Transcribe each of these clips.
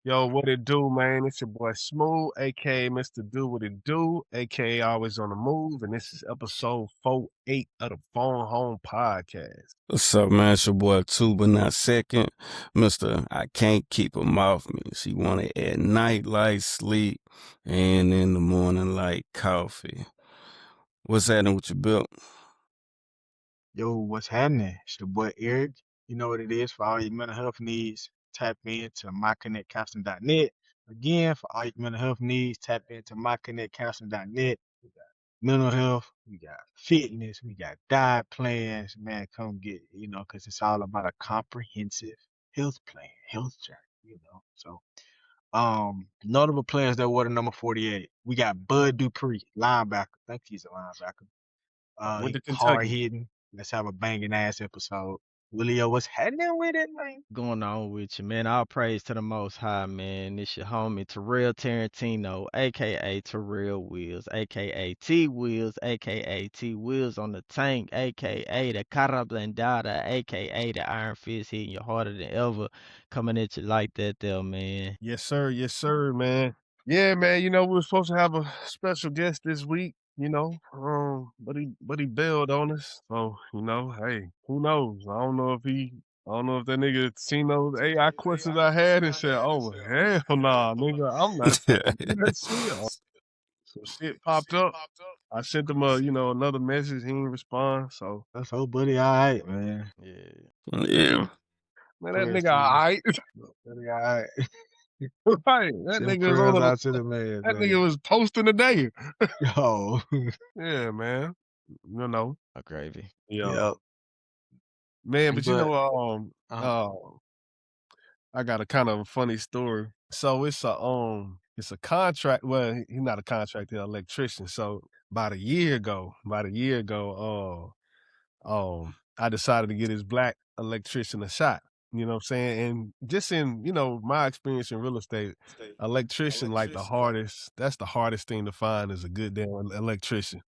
Yo, what it do, man? It's your boy Smooth, aka Mr. Do What It Do, aka Always on the Move, and this is episode 48 of the Phone Home Podcast. What's up, man? It's your boy Two, but not second. Mr. I can't keep him off me. She want it at night like sleep and in the morning like coffee. What's happening with your build? Yo, what's happening? It's the boy Eric. You know what it is for all your mental health needs. Tap into myconnectcounseling.net. Again, for all your mental health needs, tap into myconnectcounseling.net. We got mental health, we got fitness, we got diet plans. Man, come get, because it's all about a comprehensive health plan, health journey. Notable players that wore the number 48. We got Bud Dupree, linebacker. I think he's a linebacker. Went to Hard Kentucky. hitting. Let's have a banging ass episode. Willio, what's happening with it, man? Going on with you, man? All praise to the Most High, man. It's your homie Terrell Tarantino, aka Terrell Wheels, aka T Wheels, aka T Wheels on the tank, aka the Cara Blendada, aka the Iron Fist hitting you harder than ever, coming at you like that, there, man. Yes, sir, man. Yeah, man, we were supposed to have a special guest this week, but he bailed on us. So, hey, who knows? I don't know if that nigga seen those AI questions I had and said, oh, hell nah, nigga, I'm not trying to do that shit. Some shit popped up. I sent him another message. He didn't respond. So That's old buddy, all right, man. Yeah. Yeah. man, that Prayers nigga to you. alright. Buddy, all right. Right. That Send nigga was prayers on out to the man, that man. nigga was posting today. Yo. Yeah, man. You know. A gravy. Yeah. Yep. Man, but But uh, I got a kind of a funny story. So it's a contract. Well, he's not a contractor, he's an electrician. So about a year ago, I decided to get his black electrician a shot. You know what I'm saying? And just in, my experience in real estate, electrician that's the hardest thing to find is a good damn electrician.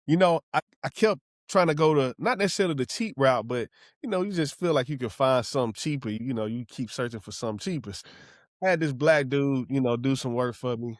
I kept trying to go to not necessarily the cheap route, but you just feel like you can find something cheaper. You keep searching for something cheaper. I had this black dude, do some work for me.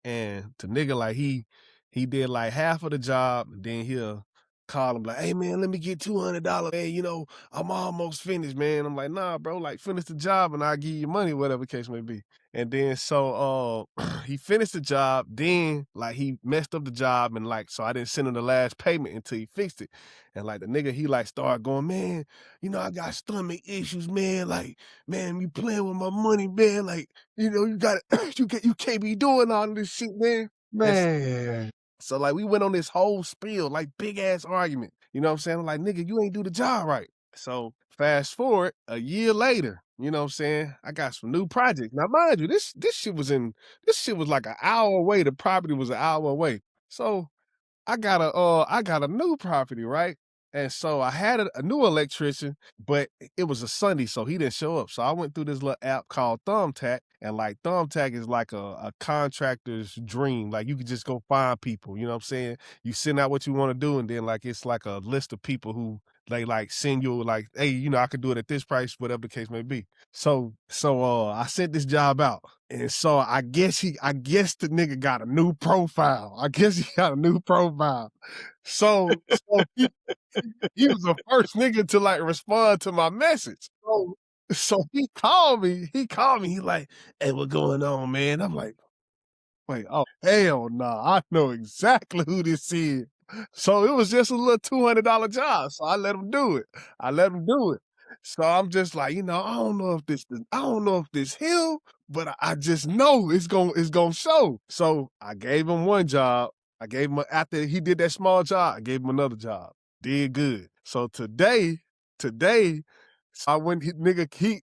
And to nigga like he did like half of the job, and then he'll call him like, hey man, let me get $200. Man, I'm almost finished, man. I'm like, nah, bro, like finish the job and I'll give you money, whatever the case may be. And then so he finished the job, then like he messed up the job and like so I didn't send him the last payment until he fixed it. And like the nigga, he like started going, man, I got stomach issues, man. Like, man, you playing with my money, man. Like, you got you can't be doing all this shit, man. man. So like we went on this whole spiel, like big ass argument. You know what I'm saying? I'm like, nigga, you ain't do the job right. So fast forward a year later, you know what I'm saying? I got some new projects. Now mind you, this shit was like an hour away. The property was an hour away. So I got a new property, right? And so I had a new electrician, but it was a Sunday, so he didn't show up. So I went through this little app called Thumbtack, and like Thumbtack is like a contractor's dream. Like you could just go find people, you know what I'm saying? You send out what you want to do, and then like it's like a list of people who they like send you like, hey, I could do it at this price, whatever the case may be. So I sent this job out. And so I guess the nigga got a new profile. So he was the first nigga to like respond to my message. So he called me. He like, hey, what going on, man? I'm like, wait, oh hell no. I know exactly who this is. So it was just a little $200 job. So I let him do it. So I'm just like, I don't know if this him, but I just know it's gonna show. So I gave him one job. After he did that small job, I gave him another job. Did good. So today, so I went,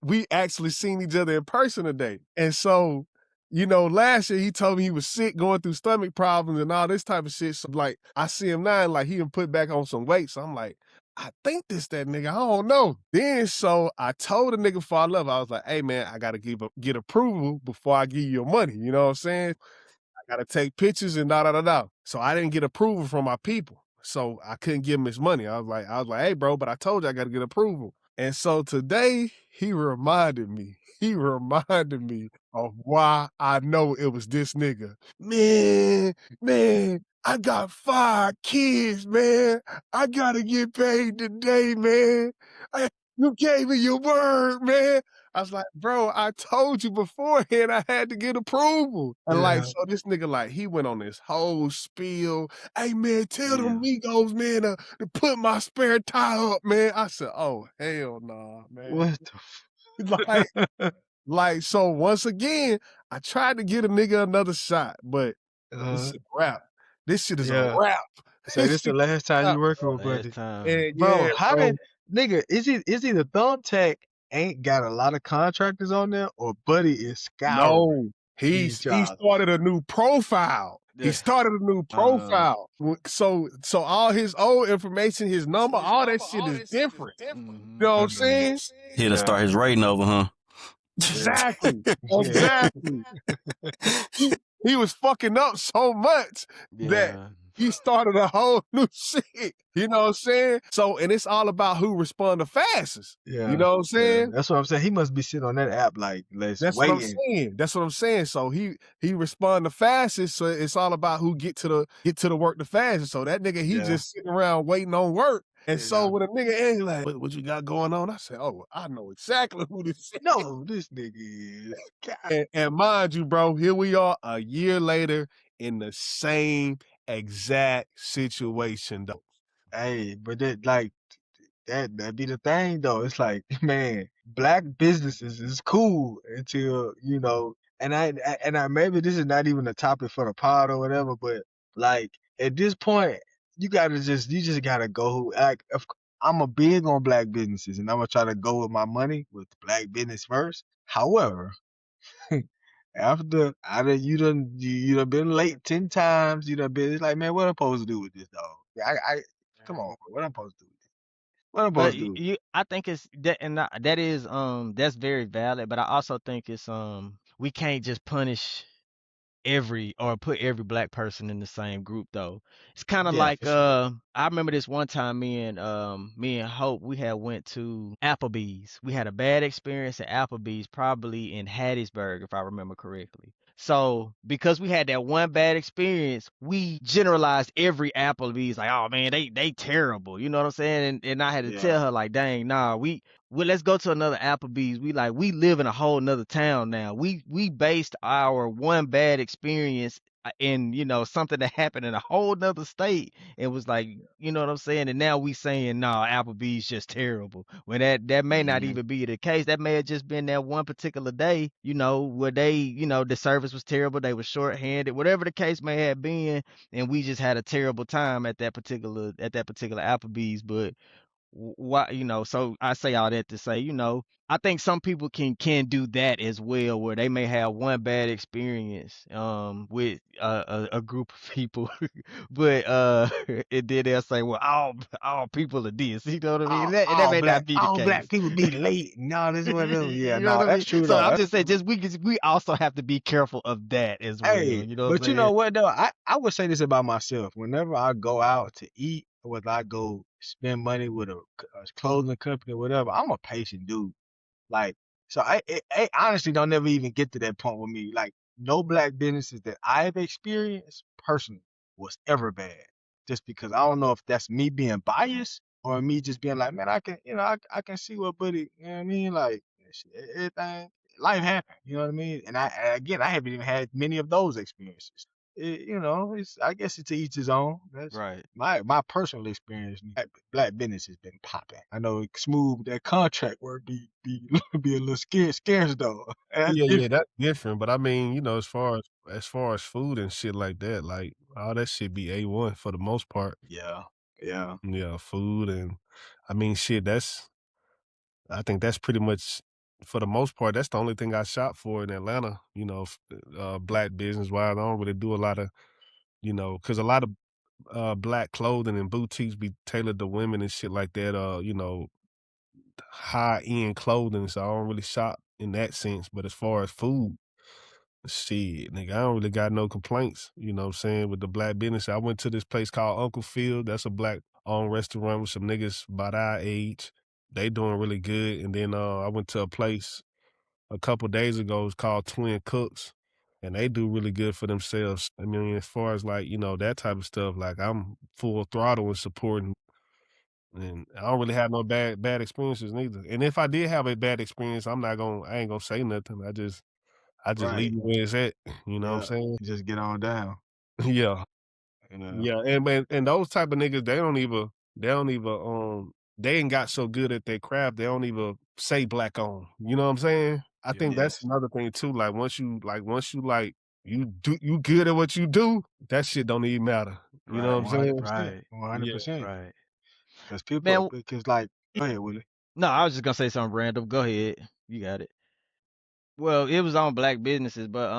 we actually seen each other in person today. And so, last year he told me he was sick, going through stomach problems and all this type of shit. So like, I see him now and like he done put back on some weight. So I'm like, I think this that nigga, I don't know. Then so I told the nigga before I left, I was like, hey man, I gotta get approval before I give you your money. You know what I'm saying? I gotta take pictures and da. So I didn't get approval from my people. So I couldn't give him his money. I was like, hey bro, but I told you I gotta get approval. And so today he reminded me of why I know it was this nigga. Man, I got 5 kids, man. I gotta get paid today, man. You gave me your word, man. I was like, bro, I told you beforehand I had to get approval. And like, Yeah. so this nigga, like, he went on this whole spiel. Hey, man, tell Yeah. them Migos, man, to put my spare tire up, man. I said, oh, hell nah, man. What Like, the like, so once again, I tried to get a nigga another shot, but this is a wrap. This shit is a yeah. wrap. So this the last time wrap, you working bro. with Last buddy. time. And Bro, yeah, how bro. did nigga, is it the Thumbtack ain't got a lot of contractors on there or Buddy is scouring No, these he jobs? started a new profile. He Yeah. started a new profile. So all his old information, his number, all that shit is different. Mhm. You know what I'm saying? Here to Yeah. start his rating over, huh? Exactly. Yeah. Exactly. He was fucking up so much that Yeah. he started a whole new shit. You know what I'm saying? So, and it's all about who respond the fastest. Yeah. You know what I'm Yeah. saying? That's what I'm saying. He must be sitting on that app like That's what I'm waiting. saying. That's what I'm saying. So he respond the fastest. So it's all about who get to the work the fastest. So that nigga, he Yeah. just sitting around waiting on work. And so Yeah. when a nigga ain't like, what you got going on? I said, oh, I know exactly who this is. No, this nigga is. God. And mind you, bro, here we are a year later in the same exact situation, though. Hey, but that be the thing though. It's like, man, black businesses is cool until, and I maybe this is not even a topic for the pod or whatever, but like at this point, you just gotta go. Like, I'm a big on black businesses, and I'm gonna try to go with my money with black business first. However, after you done been late 10 times, you done been, it's like, man, what I'm supposed to do with this dog? Come on, bro, what I'm supposed to do with this? What I'm But supposed to do? I think it's that, and that is that's very valid. But I also think it's we can't just punish every or put every black person in the same group though. It's kind of Yeah, like for sure. I remember this one time me and Hope we had went to Applebee's. We had a bad experience at Applebee's probably in Hattiesburg if I remember correctly. So because we had that one bad experience, we generalized every Applebee's like, oh man, they terrible. You know what I'm saying? And I had to Yeah. tell her like, dang, nah, well, let's go to another Applebee's. We live in a whole nother town now. We based our one bad experience in something that happened in a whole nother state. It was like, you know what I'm saying? And now we saying nah, Applebee's just terrible. When that may not Mhm. even be the case. That may have just been that one particular day, where they, the service was terrible, they were short-handed, whatever the case may have been, and we just had a terrible time at that particular Applebee's. But why, so I say all that to say, I think some people can do that as well, where they may have one bad experience with a group of people, but and then they'll say, well, all people are this, you know what I mean? And that may not be the All black case. people be late. No, this one of them. Yeah, You know no, what I that's mean? true So though. I'm just saying, we also have to be careful of that as well. Hey, You know what but I'm you saying? know what though? I would say this about myself. Whenever I go out to eat, or whether I go spend money with a clothing company or whatever, I'm a patient dude. Like, so I honestly don't never even get to that point with me. Like, no black businesses that I've experienced personally was ever bad. Just because I don't know if that's me being biased or me just being like, man, I can see what buddy, you know what I mean? Like, shit, everything, life happened, you know what I mean? And again, I haven't even had many of those experiences. I guess it's to each his own. That's Right. my personal experience. Black business has been popping. I know Smooth, that contract work be be a little scarce though. That's Yeah, different. that's different. But I mean, as far as food and shit like that, like all that shit be A1 for the most part. Yeah, yeah, Yeah, food and I mean shit, I think that's pretty much for the most part, that's the only thing I shop for in Atlanta, black business wise. I don't really do a lot of, because a lot of black clothing and boutiques be tailored to women and shit like that, high end clothing. So I don't really shop in that sense. But as far as food, shit, nigga, I don't really got no complaints, you know what I'm saying, with the black business. I went to this place called Uncle Phil. That's a black owned restaurant with some niggas about our age. they doing really good. And then I went to a place a couple days ago. It's called Twin Cooks, and they do really good for themselves. I mean, as far as like that type of stuff, like I'm full throttle and supporting. And I don't really have no bad experiences neither. And if I did have a bad experience, I ain't gonna say nothing. I just leave Right. it where it's at. You know what I'm Yeah. saying? Just get on down. Yeah. Yeah. Yeah. And those type of niggas, they ain't got so good at their craft, they don't even say black on. You know what I'm saying? I think that's Yes. another thing too. Like once you you good at what you do, that shit don't even matter. You know what I'm Right, saying? 100%. right, 100%. right. Because people, Man, because like, go ahead, Willie. no, I was just gonna say something random. Go ahead. You got it. Well, it was on black businesses, but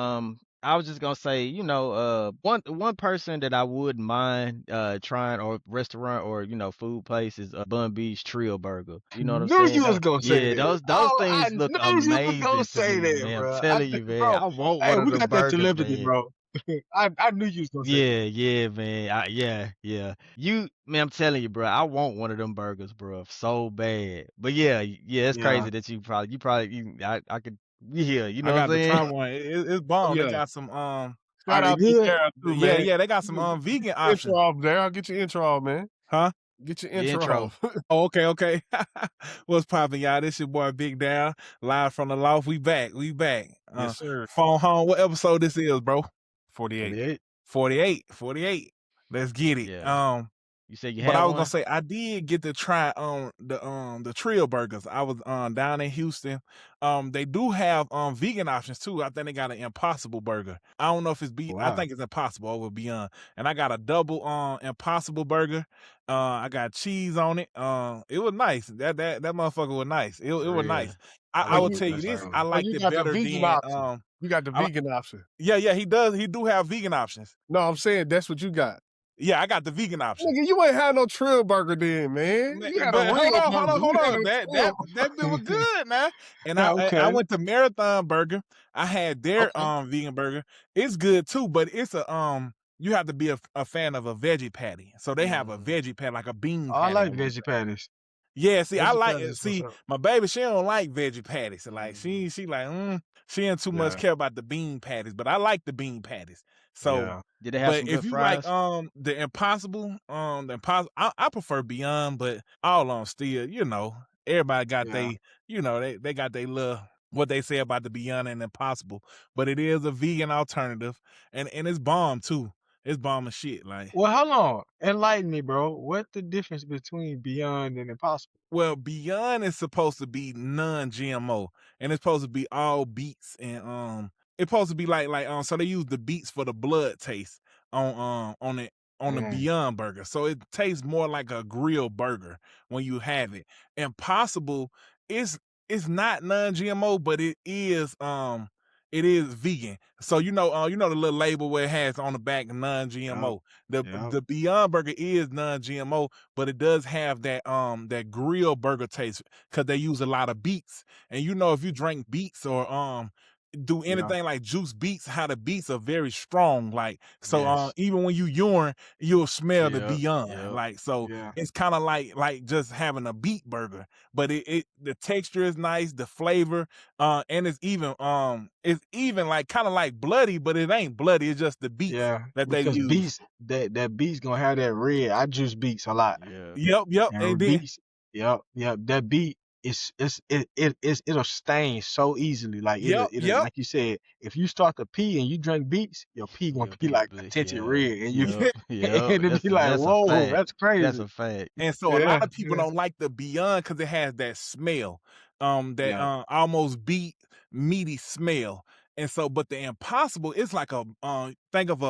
I was just gonna say, one person that I wouldn't mind trying, or restaurant, or food place, is Bun B's Trill Burger. You know what I'm Knew saying? you was gonna say Yeah, that. those Oh, I things look knew you was gonna amazing to say me, that, man. I'm bro. telling you, man. Bro, I want hey, one of we them got that burgers, telepathy, man. bro. I knew you was gonna say that. Yeah, yeah, man. Yeah. Man, I'm telling you, bro. I want one of them burgers, bro, so bad. But yeah, it's Yeah. crazy that I could. Yeah, you I know what I'm got to saying? try one. It's Oh bomb. They yeah. got some Are Shout they out to good? Darrell too, yeah, man. yeah, they got some vegan Get your intro options. off, Darrell. Get your intro off, man. Huh? Get your Your intro intro. off. Oh, okay. What's poppin', y'all? This your boy Big Down, live from the loft. We back. Yes, sir. Phone home. What episode this is, bro? 48. 48. 48. Let's get it. Yeah. You said you But had I was gonna one? say I did get to try the Trill Burgers. I was down in Houston. They do have vegan options too. I think they got an Impossible Burger. I don't know if it's I Wow. think it's Impossible over Beyond. And I got a double Impossible Burger. I got cheese on it. It was nice. That motherfucker was nice. It For was real. nice. I I Oh, like will that. tell you That this. sound I good. you liked it got the better vegan than option. You got the I, vegan option. yeah, he does. He do have vegan options. No, I'm saying that's what you got. Yeah, I got the vegan option. Nigga, you ain't had no Trill Burger then, man. You had a But real burger. You hold had on. no That bit was Trill. good, man. And I Okay. went to Marathon Burger. I had their Okay. vegan burger. It's good too, but it's you have to be a fan of a veggie patty. So they have a veggie patty, like a bean Oh, I patty like on there. veggie patties. Yeah, see, I Veggie like patties it. is what's See, up. my baby, she don't like veggie patties. So like she like, she didn't too much Yeah. care about the bean patties, but I like the bean patties. So Yeah. Did they have but some if good you like fries? the Impossible, I prefer Beyond, but all on still, everybody got Yeah. they got they little what they say about the Beyond and Impossible, but it is a vegan alternative, and it's bomb too. It's bomb as shit. Like, Well, hold on. Enlighten me, bro. What the difference between Beyond and Impossible? well, Beyond is supposed to be non-GMO, and it's supposed to be all beets, and it's supposed to be so they use the beets for the blood taste on it on the Mm. Beyond burger, so it tastes more like a grilled burger when you have it. Impossible is it's not non-GMO, but it is vegan. So the little label where it has on the back Yep. non-GMO. Yep. The Beyond burger is non-GMO, but it does have that grill burger taste because they use a lot of beets. And if you drink beets or do Yeah. anything like juice beets, how the beets are very strong. Like, so Yes. even when you urine, you'll smell the Yep. Beyond. Yep. Like, so Yeah. it's kind of like just having a beet burger, but the texture is nice, the flavor, and it's even like kind of like bloody, but it ain't bloody. It's just the beets Yeah. that they Because use. beets, that beets gonna have that red. I juice beets a lot. Yeah. Yep. And And with then beets, yep. That beet it'll stain so easily. Like it'll yep. like you said, if you start to pee and you drink beets, your pee gonna You'll be be like attention red, and you Yep. and Yep. it'll be like, That's a whoa, fact. that's That's crazy. a fact. And so a lot Yeah. of people don't like the Beyond because it has that smell, that Yeah. almost beet meaty smell. And so, but the Impossible, it's like think of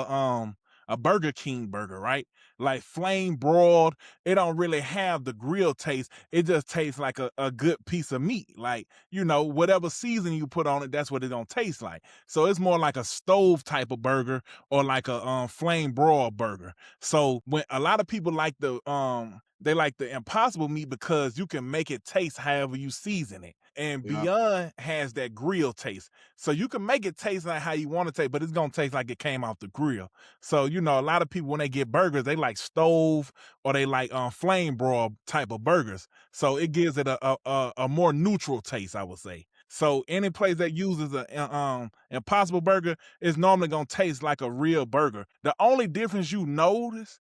a Burger King burger, right? Like flame broiled. It don't really have the grill taste. It just tastes like a good piece of meat. Like, whatever seasoning you put on it, that's what it don't taste like. So it's more like a stove type of burger or like a flame broiled burger. So when a lot of people like they like the Impossible meat because you can make it taste however you season it. And Yeah. Beyond has that grill taste. So you can make it taste like how you want to taste, but it's going to taste like it came off the grill. So, you know, a lot of people, when they get burgers, they like stove or they like flame broil type of burgers. So it gives it a more neutral taste, I would say. So any place that uses a Impossible burger is normally going to taste like a real burger. The only difference you notice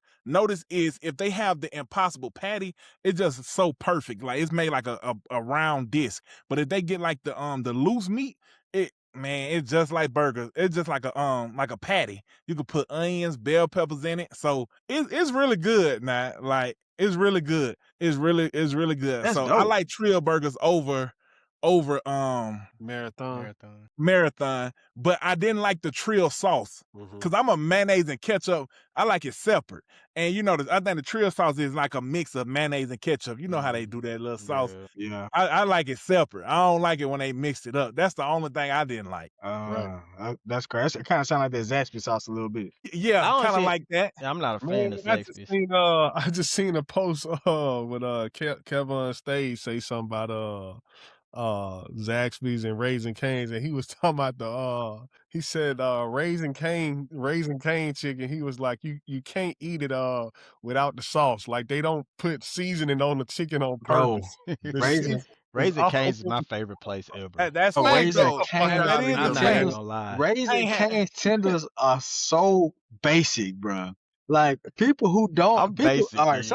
is if they have the Impossible patty, it's just so perfect. Like it's made like a round disc. But if they get like the loose meat, it's just like burgers. It's just like a patty. You could put onions, bell peppers in it. So it's really good now. Like it's really good. It's really good. That's so dope. I like Trill Burgers over Marathon, but I didn't like the Trill sauce because I'm a mayonnaise and ketchup. I like it separate. And you know, I think the Trill sauce is like a mix of mayonnaise and ketchup. You know how they do that little sauce. Yeah. I like it separate. I don't like it when they mixed it up. That's the only thing I didn't like. That's crazy. It kind of sound like that Zaxby sauce a little bit. Yeah, kind of like that. Yeah, I'm not a fan of Zaxby's. I just seen a post with Kevin on stage say something about Zaxby's and Raising Cane's, and he was talking about he said Raising Cane chicken. He was like, you can't eat it without the sauce. Like they don't put seasoning on the chicken on purpose. Raising Cane's is my favorite place ever. That's Raising Cane's. That is I'm the not fact. even gonna lie. Raising Cane's tenders are so basic, bro. Like people who don't. I'm basic. All right,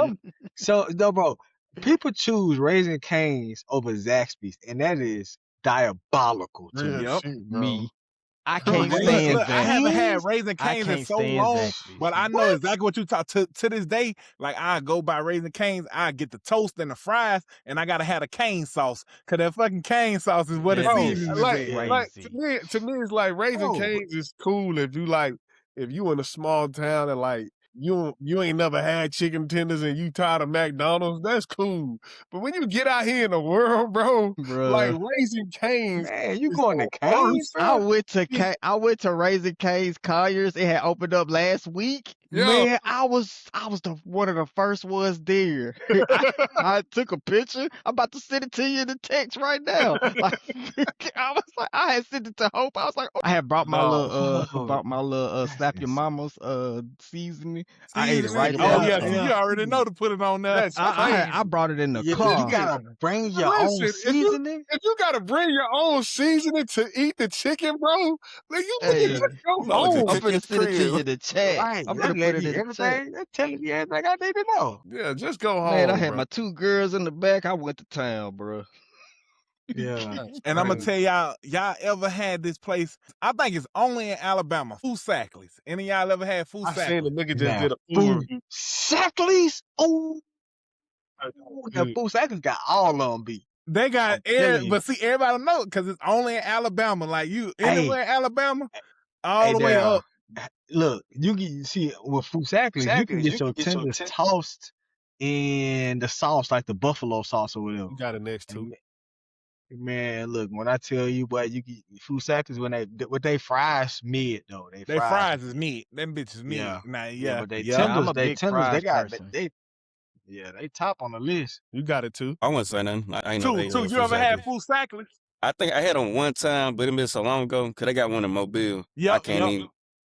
bro. People choose Raising Cane's over Zaxby's, and that is diabolical to me. Yep. Me. I can't stand Look, Zaxby's. I haven't had Raising Cane's in so long, Zaxby's. but I know exactly what you talk to this day. Like I go by Raising Cane's, I get the toast and the fries, and I gotta have the cane sauce because that fucking cane sauce is what it is. Like to me, it's like Raising Cane's is cool if you in a small town and like you ain't never had chicken tenders and you tired of McDonald's, that's cool. But when you get out here in the world, bro, like Raising Cane's, man, you going to Cane's? I went to Raising Cane's Colliers. It had opened up last week. Yeah. Man, I was one of the first ones there. I took a picture. I'm about to send it to you in the text right now. Like, I was like, I had sent it to Hope. I was like, I had brought my little slap your mama's seasoning. I ate it right there. Oh yeah, you already know to put it on there. I brought it in the car. You gotta bring your own seasoning. If you gotta bring your own seasoning to eat the chicken, bro, like you just go home. I'm gonna send it to you in the chat. Right, I'm gonna put it in the chat. They're telling me everything I need to know. Yeah, just go home. Man, I had my 2 girls in the back. I went to town, bro. Yeah. And I'm gonna tell y'all ever had this place? I think it's only in Alabama. Foosackly's. Any of y'all ever had I Foosackly's? seen the nigga just did a food. Foosackly's? Oh, the Foosackly's got all of them beat. They got but see, everybody know because it's only in Alabama. Like you anywhere in Alabama, all the way up. Look, you see with Foosackly's, you can get your tenders tossed in the sauce, like the buffalo sauce or whatever. You got it next to. Man, look, when I tell you, boy, you get Foosackly's when they fries mid though. They fries is meat. Them bitches meat. Yeah. But they tenders, they got they top on the list. You got it too. I wouldn't say nothing. I ain't know Too, you ever had Foosackly's? I think I had them one time, but it been so long ago because they got one in Mobile. Yep,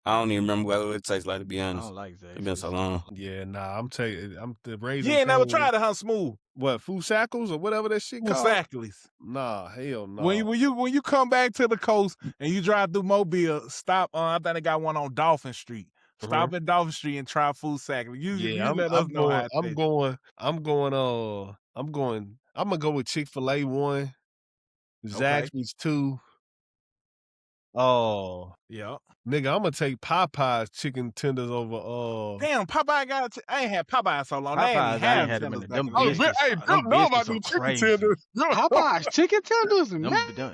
I don't even remember what it tastes like, to be honest. I don't like that. It's been so long. Yeah, nah, I'm telling you, I'm the Raising. You ain't never tried it, huh, Smooth? What, Foosackly's or whatever that shit called? Foosackly's. Nah, hell no. When you come back to the coast and you drive through Mobile, stop on. I think they got one on Dolphin Street. Stop at Dolphin Street and try Foosackly's. You let us know how I'm gonna go with Chick-fil-A 1, Zaxby's 2. Oh, yeah. Nigga, I'm gonna take Popeyes chicken tenders over. Damn, Popeye I ain't had Popeye so long. Popeyes, I ain't had them in them biscuits. Don't know about these chicken tenders. Popeyes chicken tenders,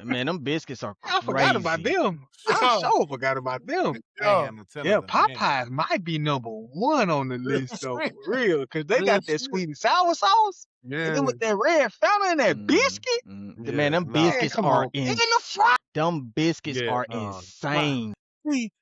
man, them biscuits are crazy. I forgot about them. I sure forgot about them. Yeah, Popeyes might be number 1 on the list though, for real, because they got that sweet and sour sauce. Yeah. And then with that red fella and that biscuit. Man, them biscuits are insane. Them biscuits are insane.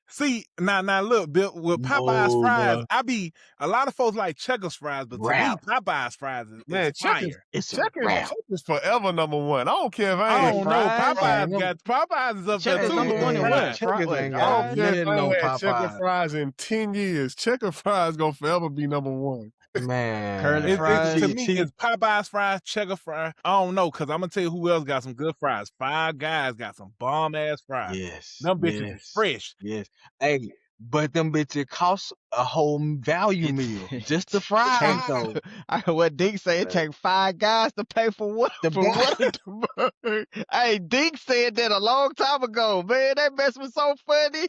See, now look, Bill, with Popeyes No, fries, bro. a lot of folks like Checkers fries, but to me, Rap. Popeyes fries is Man, fire. It's a Checkers rap. forever #1. I don't care if I I ain't. don't know. fries? Popeyes is up there Checkers too. number with one in them what? fries. Checkers What, ain't I don't got care if nothing I on ain't had checker Popeyes. fries in 10 years. Checker fries gonna forever be #1. Man. Curly To fries? me, it's Popeyes fries, Checker fries. I don't know, because I'm going to tell you who else got some good fries. Five Guys got some bomb-ass fries. Yes. Them bitches is fresh. Yes. Hey, but them bitches cost a whole value meal. Just the fries, though. What Dink said, it take 5 guys to pay for what? The For what? Hey, Dink said that a long time ago. Man, that mess was so funny.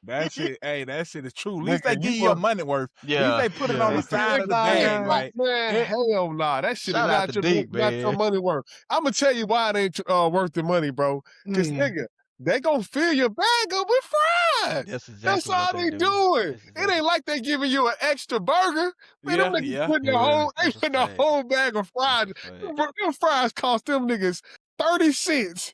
That shit is true. At least they Nigga, give you your money worth. At least they put it on the side of the bag. Like, man, hell nah. That shit is Shout out not to Dink, not your man. money worth. I'm gonna tell you why it ain't worth the money, bro. Because nigga, they gonna fill your bag up with fries. That's exactly That's all what they do. doing. That's It exactly- aining like they giving you an extra burger. Man, them niggas putting the whole, they That's a putting a fact. whole bag of fries. That's a fact. Them fries cost them niggas 30 cents.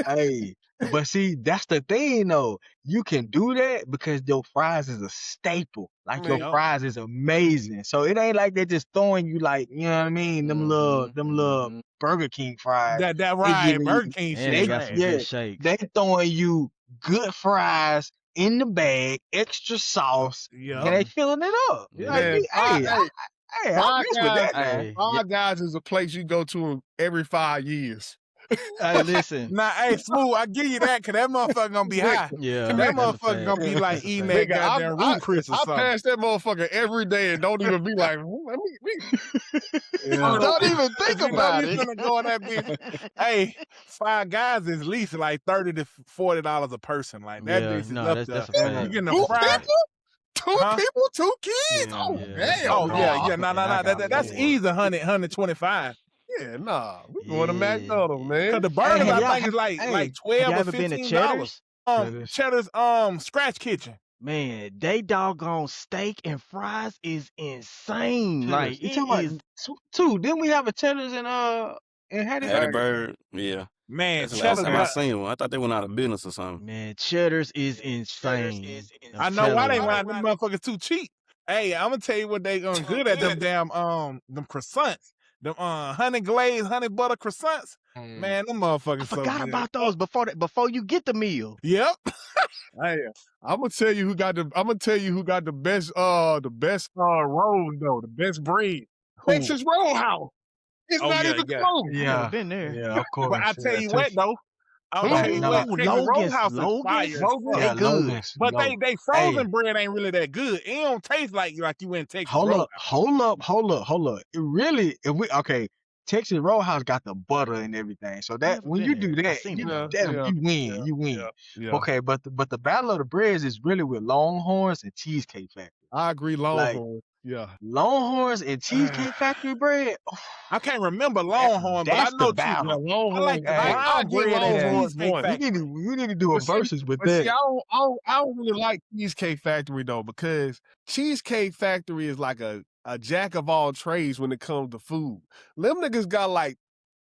Hey, but see, that's the thing, though. You can do that because your fries is a staple. Like, your Man. fries is amazing. So it ain't like they're just throwing you, like, you know what I mean? Them little Burger King fries. that They right, giving Burger you, King And shit. they got trash. some good shakes. they throwing you good fries in the bag, extra sauce, Yup. and they filling it up. Yeah. Like, Man, hey, I Five mess with that. Hey, Five Guys is a place you go to every 5 years. hey, listen. Now, hey, Smooth, I give you that, because that motherfucker gonna be high. Yeah, That that's a motherfucker fact. gonna be like That's a eating fact. that goddamn root Chris or I something. pass that motherfucker every day and don't even be like, let me. Don't even think You know about you it. finna go on that bitch. Hey, Five Guys is at least like $30 to $40 a person. Like that Yeah, bitch is no, up that's there. a fact. You getting the Two fries? people? Two Huh? people? 2 kids? Yeah, Oh, yeah. damn. Oh, nah. yeah. No. I got That's more. easy 125. Yeah, nah. We going to Yeah. McDonald's, man. Because the burgers, have I y'all- think, is like hey, 12 Y'all or ever been to $15. Cheddar's? Cheddar's Scratch Kitchen. Man, they doggone steak and fries is insane. Cheddar's. Like, You it talking is. about two? Didn't we have a Cheddar's in Hattiesburg? Hattiesburg, yeah. Man, That's the last Cheddar's. time I seen one. I thought they went out of business or something. Man, Cheddar's is insane. I know why they went out. Them motherfuckers too cheap. Hey, I'm gonna tell you what they good at. Them damn them croissants. Them honey glazed, honey butter croissants. Man, them motherfuckers. I so forgot good. about those before you get the meal. Yep. Hey, I'm gonna tell you who got the best roll though, the best bread. Who? Texas Roadhouse. It's Oh, not yeah, even yeah. close. I never been there. Yeah, of course. But I tell you what though. I Hey, tell you no, what, no. Texas Roadhouse is fire. as fuck. Yeah, They good. Logan's. But Yo, they frozen bread ain't really that good. It don't taste like you in Texas Roadhouse. hold up. It really, Texas Roadhouse got the butter and everything. So that Never when been you there. do I that, seen you, it. you win. Yeah. Okay, but the battle of the breads is really with Longhorns and Cheesecake Factory. I agree, Longhorn. Yeah. Longhorns and Cheesecake Factory bread. I can't remember Longhorn, but I that's know the battle. I like the Hey, brown bread at Longhorns Cheesecake won. Factory. You need to do a But see- versus with But see, that. I don't really like Cheesecake Factory though, because Cheesecake Factory is like a jack of all trades when it comes to food. Them niggas got like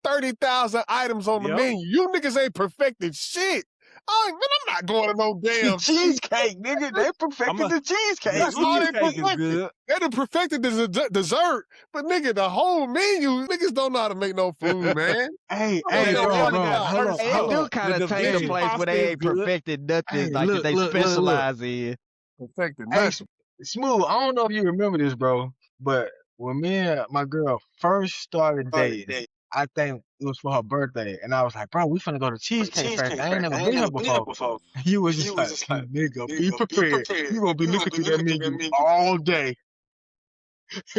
30,000 items on the Yep. menu. You niggas ain't perfected shit. Oh, man, I'm not going to no damn Cheesecake, nigga. They perfected the cheesecake. That's all they Cheesecake is perfected. good. They done perfected the dessert, but nigga, the whole menu, niggas don't know how to make no food, man. Hey, Hey, bro, they only bro, got hold up, Hey, hold it do up. kind The of take division a place where pasta they is ain't good. perfected nothing Hey, like look, they look. specialize in. Perfected Hey, nothing. Smooth, I don't know if you remember this, bro, but when me and my girl first started dating, I think it was for her birthday, and I was like, bro, we finna go to Cheesecake Factory. I ain't never been here before. You was just like, nigga, be prepared. You gonna be looking through that menu all day.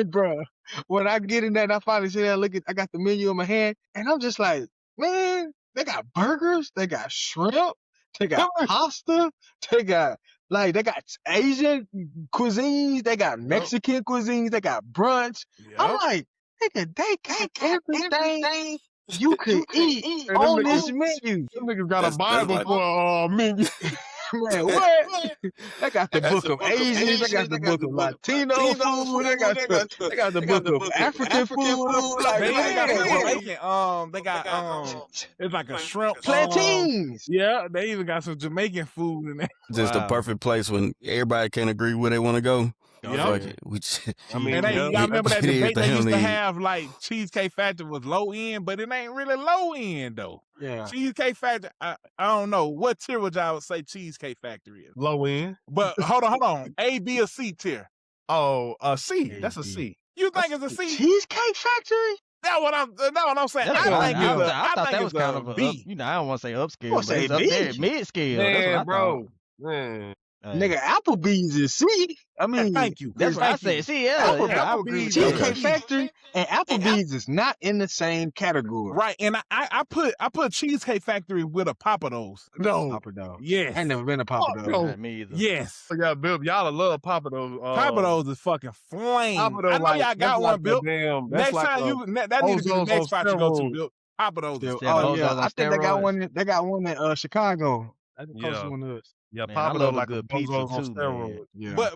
Bro, when I get in there and I finally sit there and look at, I got the menu in my hand, and I'm just like, man, they got burgers, they got shrimp, they got pasta, they got Asian cuisines, they got Mexican cuisines, they got brunch. I'm like, nigga, they got everything you could eat And on them this niggas- menu. Them niggas got That's a Bible like- for menu. Man, what? They got the book of Asians. They got the book of Latino food. They got the book of African food. I'm like, They even got some man, Jamaican. They got it's like a shrimp. plantains. Yeah, they even got some Jamaican food in there. Just the Wow. perfect place when everybody can't agree where they want to go. Yeah. Fuck it. We I mean, And yeah. y'all remember that debate they Everything used to need. have, like Cheesecake Factory was low end, but it ain't really low end though. Yeah. Cheesecake Factory, I don't know what tier would y'all say Cheesecake Factory is. Low end. But hold on, A, B, or C tier? Oh, C. That's a AB. C. You think it's a C? Cheesecake Factory? That's what I'm saying. That's I what think it's a, I thought that was it's kind a of a B. you know, I don't want to say upscale, What's but it's a up there, B? mid scale. That's what I Man, bro. thought. Man. Hey, Nigga, Applebee's is C. I mean, Thank you. that's what I said. See, yeah, Apple- I agree with Applebee's that. Cheesecake Factory and Applebee's is not in the same category. Right, and I put Cheesecake Factory with a Pappadeaux. No. Pappadeaux. Yes. I ain't never been a Pappadeaux. no. Not me either. Yes. Yeah, Bill, y'all love Pappadeaux. Pappadeaux is fucking flame. Pappadeaux, I know like, y'all that's got like one, Bill. Damn, that's Next like time a that needs to be the Ozark next on spot you go to, steroids. Bill. Pappadeaux is Yeah, Oh those yeah, are on I think they got steroids. one. They got one in Chicago. I think close Yeah. to one of us. Yeah, Man, I Pappadeaux love a like good a pizza Ozark on too, man. steroids. Yeah.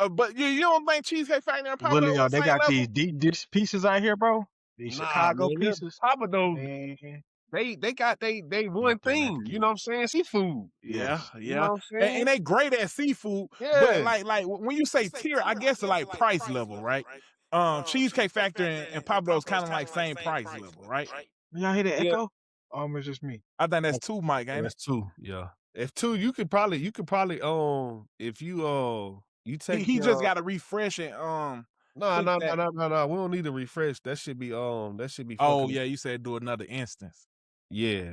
But you don't think Cheesecake Factory and Willie, Pappadeaux y'all, on the they same got level? these deep dish pieces out here, bro. These Nah, Chicago man, pieces. Pappadeaux, Man. they got they one thing. You know what I'm saying? Seafood. Yeah, Yes. You know yeah. what I'm saying? And they great at seafood. Yeah. But like when you say tier, I guess it's like price level, right? Cheesecake Factory and Pappadeaux kind of like same price level, right? Y'all hear the Yeah. echo? Oh, it's just me. I think that's two, Mike, ain't it? That's two. Yeah. If two, you could probably if you take He just got to refresh it. No, click that. no. We don't need to refresh. That should be Oh fucking yeah, you said do another instance. yeah.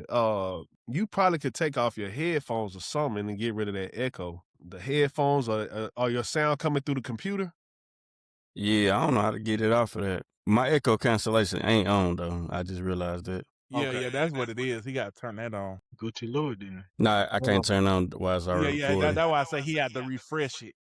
You probably could take off your headphones or something and get rid of that echo. The headphones are your sound coming through the computer? Yeah, I don't know how to get it off of that. My echo cancellation ain't on though. I just realized that. Yeah, Okay. yeah, that's what it is. He got to turn that on. Go to Lord then. Nah, I can't turn on while it's already Yeah, recording. that's why I say he had to refresh it.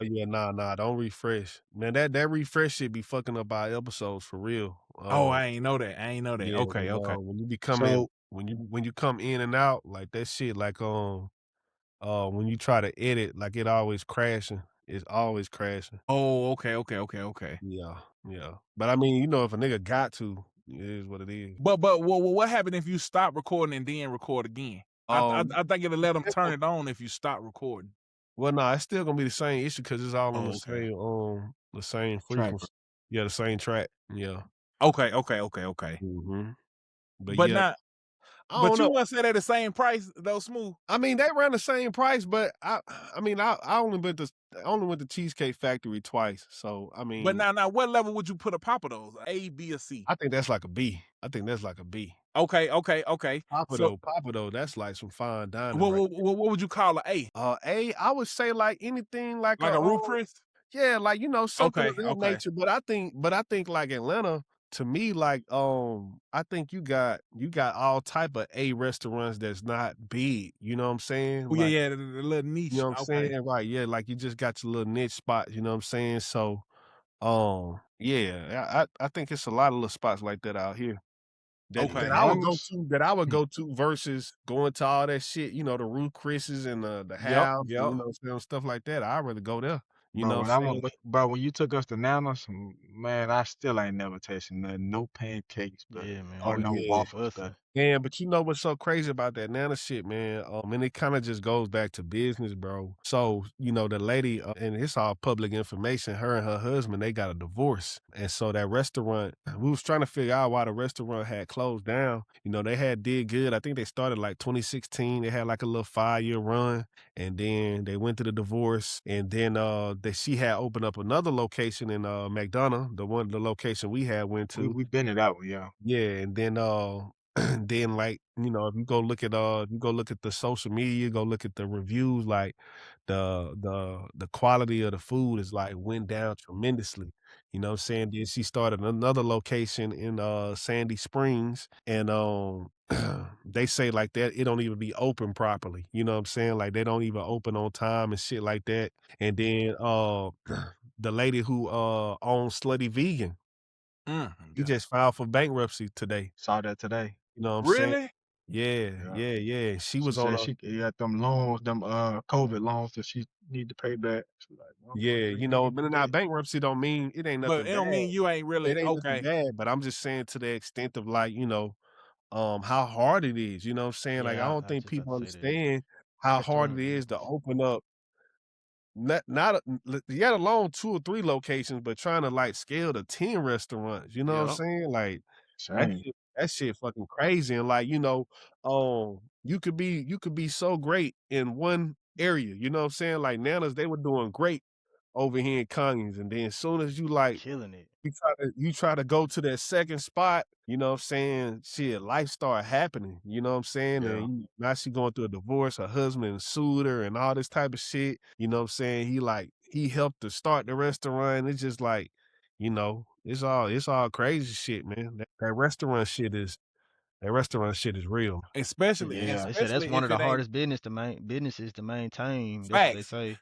Yeah, nah, don't refresh. Man, that refresh shit be fucking up our episodes for real. Oh, I ain't know that. Yeah, Okay. when you be coming So when you come in and out, like that shit, like when you try to edit, like it always crashing. It's always crashing. Oh, okay. Yeah. But I mean, if a nigga got to, it is what it is. But what happened if you stop recording and then record again? I think it'll let them turn it on if you stop recording. Well, nah, it's still gonna be the same issue because it's all on Oh, okay. the same Track. frequency. Yeah, the same track. Yeah. Okay. Mm-hmm. But yeah, not. I But don't you know. want to say they're the same price though, Smooth? I mean, they ran the same price, but I only went to Cheesecake Factory twice. So I mean, But now, what level would you put a Pappadeaux? A, B, or C? I think that's like a B. Okay. Pappadeaux, that's like some fine dining. What would you call a? I would say like anything like Like a Roof Chris? Yeah, like something of that Okay. nature. But I think like Atlanta, to me, like I think you got all type of A restaurants that's not big. You know what I'm saying? Oh, Like, yeah, the little niche. you know what I'm Okay. saying? Right, yeah, like you just got your little niche spot, you know what I'm saying? So yeah, I think it's a lot of little spots like that out here. That Okay. I would go to versus going to all that shit, the Ruth Chris's and the house, yep. stuff like that. I'd rather go there. You bro, know when what I'm saying? bro, when you took us to Nana's, man, I still ain't never tasted nothing. No pancakes, but Yeah, man. or no yeah. waffles. Pussy. Yeah, but you know what's so crazy about that Nana shit, man? And it kind of just goes back to business, bro. So, the lady, and it's all public information, her and her husband, they got a divorce. And so that restaurant, we was trying to figure out why the restaurant had closed down. They had did good. I think they started like 2016. They had like a little 5-year run. And then they went to the divorce. And then she had opened up another location in McDonough, the location we had went to. We've been to that one, yeah. Yeah, and then then like if you go look at the social media, go look at the reviews, like the quality of the food is like went down tremendously. You know what I'm saying? Then she started another location in Sandy Springs, and they say like that it don't even be open properly. You know what I'm saying? Like they don't even open on time and shit like that. And then the lady who owns Slutty Vegan, he just filed for bankruptcy today. Saw that today. You know what I'm saying? Really? Yeah, Yeah. yeah, yeah. She She was on said a she got them loans, them COVID loans that she need to pay back. She's like, yeah, motherfucker, you you know, ain't but do now that. bankruptcy don't mean it ain't But nothing it bad. don't mean you ain't It really ain't nothing okay. bad, but I'm just saying to the extent of like, how hard it is, you know what I'm saying? Like, I Yeah, don't I think just about people to say that. understand how hard it Mhm. is to open up not let alone 2 or 3 locations, but trying to, like, scale to 10 restaurants, you know what I'm Yep. saying? Like, Same. that shit fucking crazy, and, like, you could be so great in one area, you know what I'm saying? Like, Nanas, they were doing great over here in Conyers, and then as soon as you, like, Killing it. you try to go to that second spot, you know what I'm saying? Shit, life start happening, you know what I'm saying? Yeah. And now she going through a divorce, her husband sued her and all this type of shit, you know what I'm saying? He helped to start the restaurant. It's just like, it's all crazy shit, man. That restaurant shit is real. Especially Yeah. They say that's especially one if of the it ain't hardest businesses to maintain. That's what they facts. say.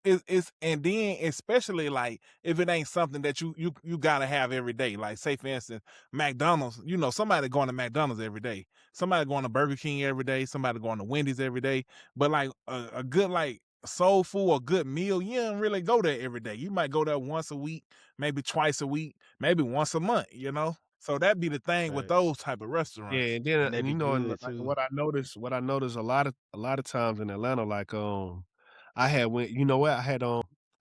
It's and then especially like if it ain't something that you gotta have every day. Like say for instance, McDonald's, somebody going to McDonald's every day, somebody going to Burger King every day, somebody going to Wendy's every day. But like a good like soul food or good meal, you don't really go there every day. You might go there once a week, maybe twice a week, maybe once a month. So that'd be the thing with Facts. those type of Yeah, restaurants. and then And they and be and good like too. what I noticed a lot of times in Atlanta, like I had went, you know what, I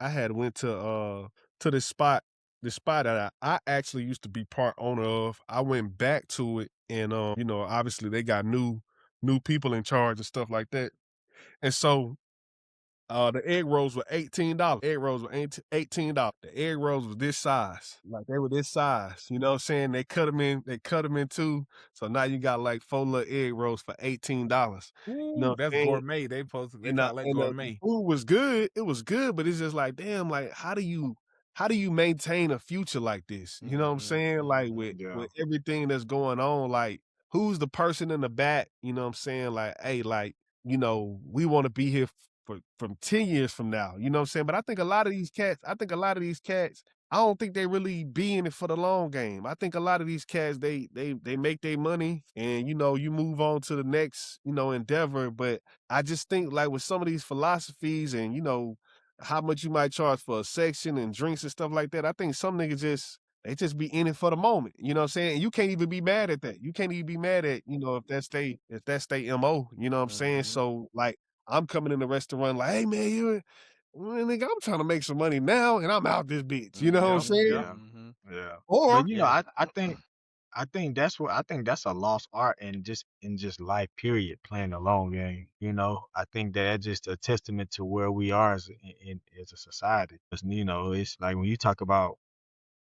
had went to this spot that I actually used to be part owner of. I went back to it, and obviously they got new people in charge and stuff like that. And so the egg rolls were $18. Egg rolls were $18. The egg rolls was this size. Like they were this size. You know what I'm saying? They cut them in two. So now you got like 4 little egg rolls for $18. You know Ooh, what that's I'm saying? gourmet. They And, uh, call that and the gourmet. food was good. It was good, but it's just like, damn, like how do you maintain a future like this? You know what I'm Mhm. saying? Like Mhm. Yeah. with everything that's going on, like who's the person in the back? You know what I'm saying? Like, hey, like, we want to be here from 10 years from now. You know what I'm saying? But I think a lot of these cats, I don't think they really be in it for the long game. I think a lot of these cats, they make their money and you move on to the next, endeavor. But I just think like with some of these philosophies and how much you might charge for a section and drinks and stuff like that, I think some niggas they just be in it for the moment. You know what I'm saying? And you can't even be mad at that. You can't even be mad at, if that's they MO, you know what I'm saying? Mhm. So like I'm coming in the restaurant like, hey man, nigga, I'm trying to make some money now and I'm out this bitch. You know what I'm Yep. Mhm. saying? Yeah. Mhm. Yeah. Or But Yeah. I think that's a lost art in just life period, playing the long game. I think that's just a testament to where we are as a society. 'Cause, it's like when you talk about,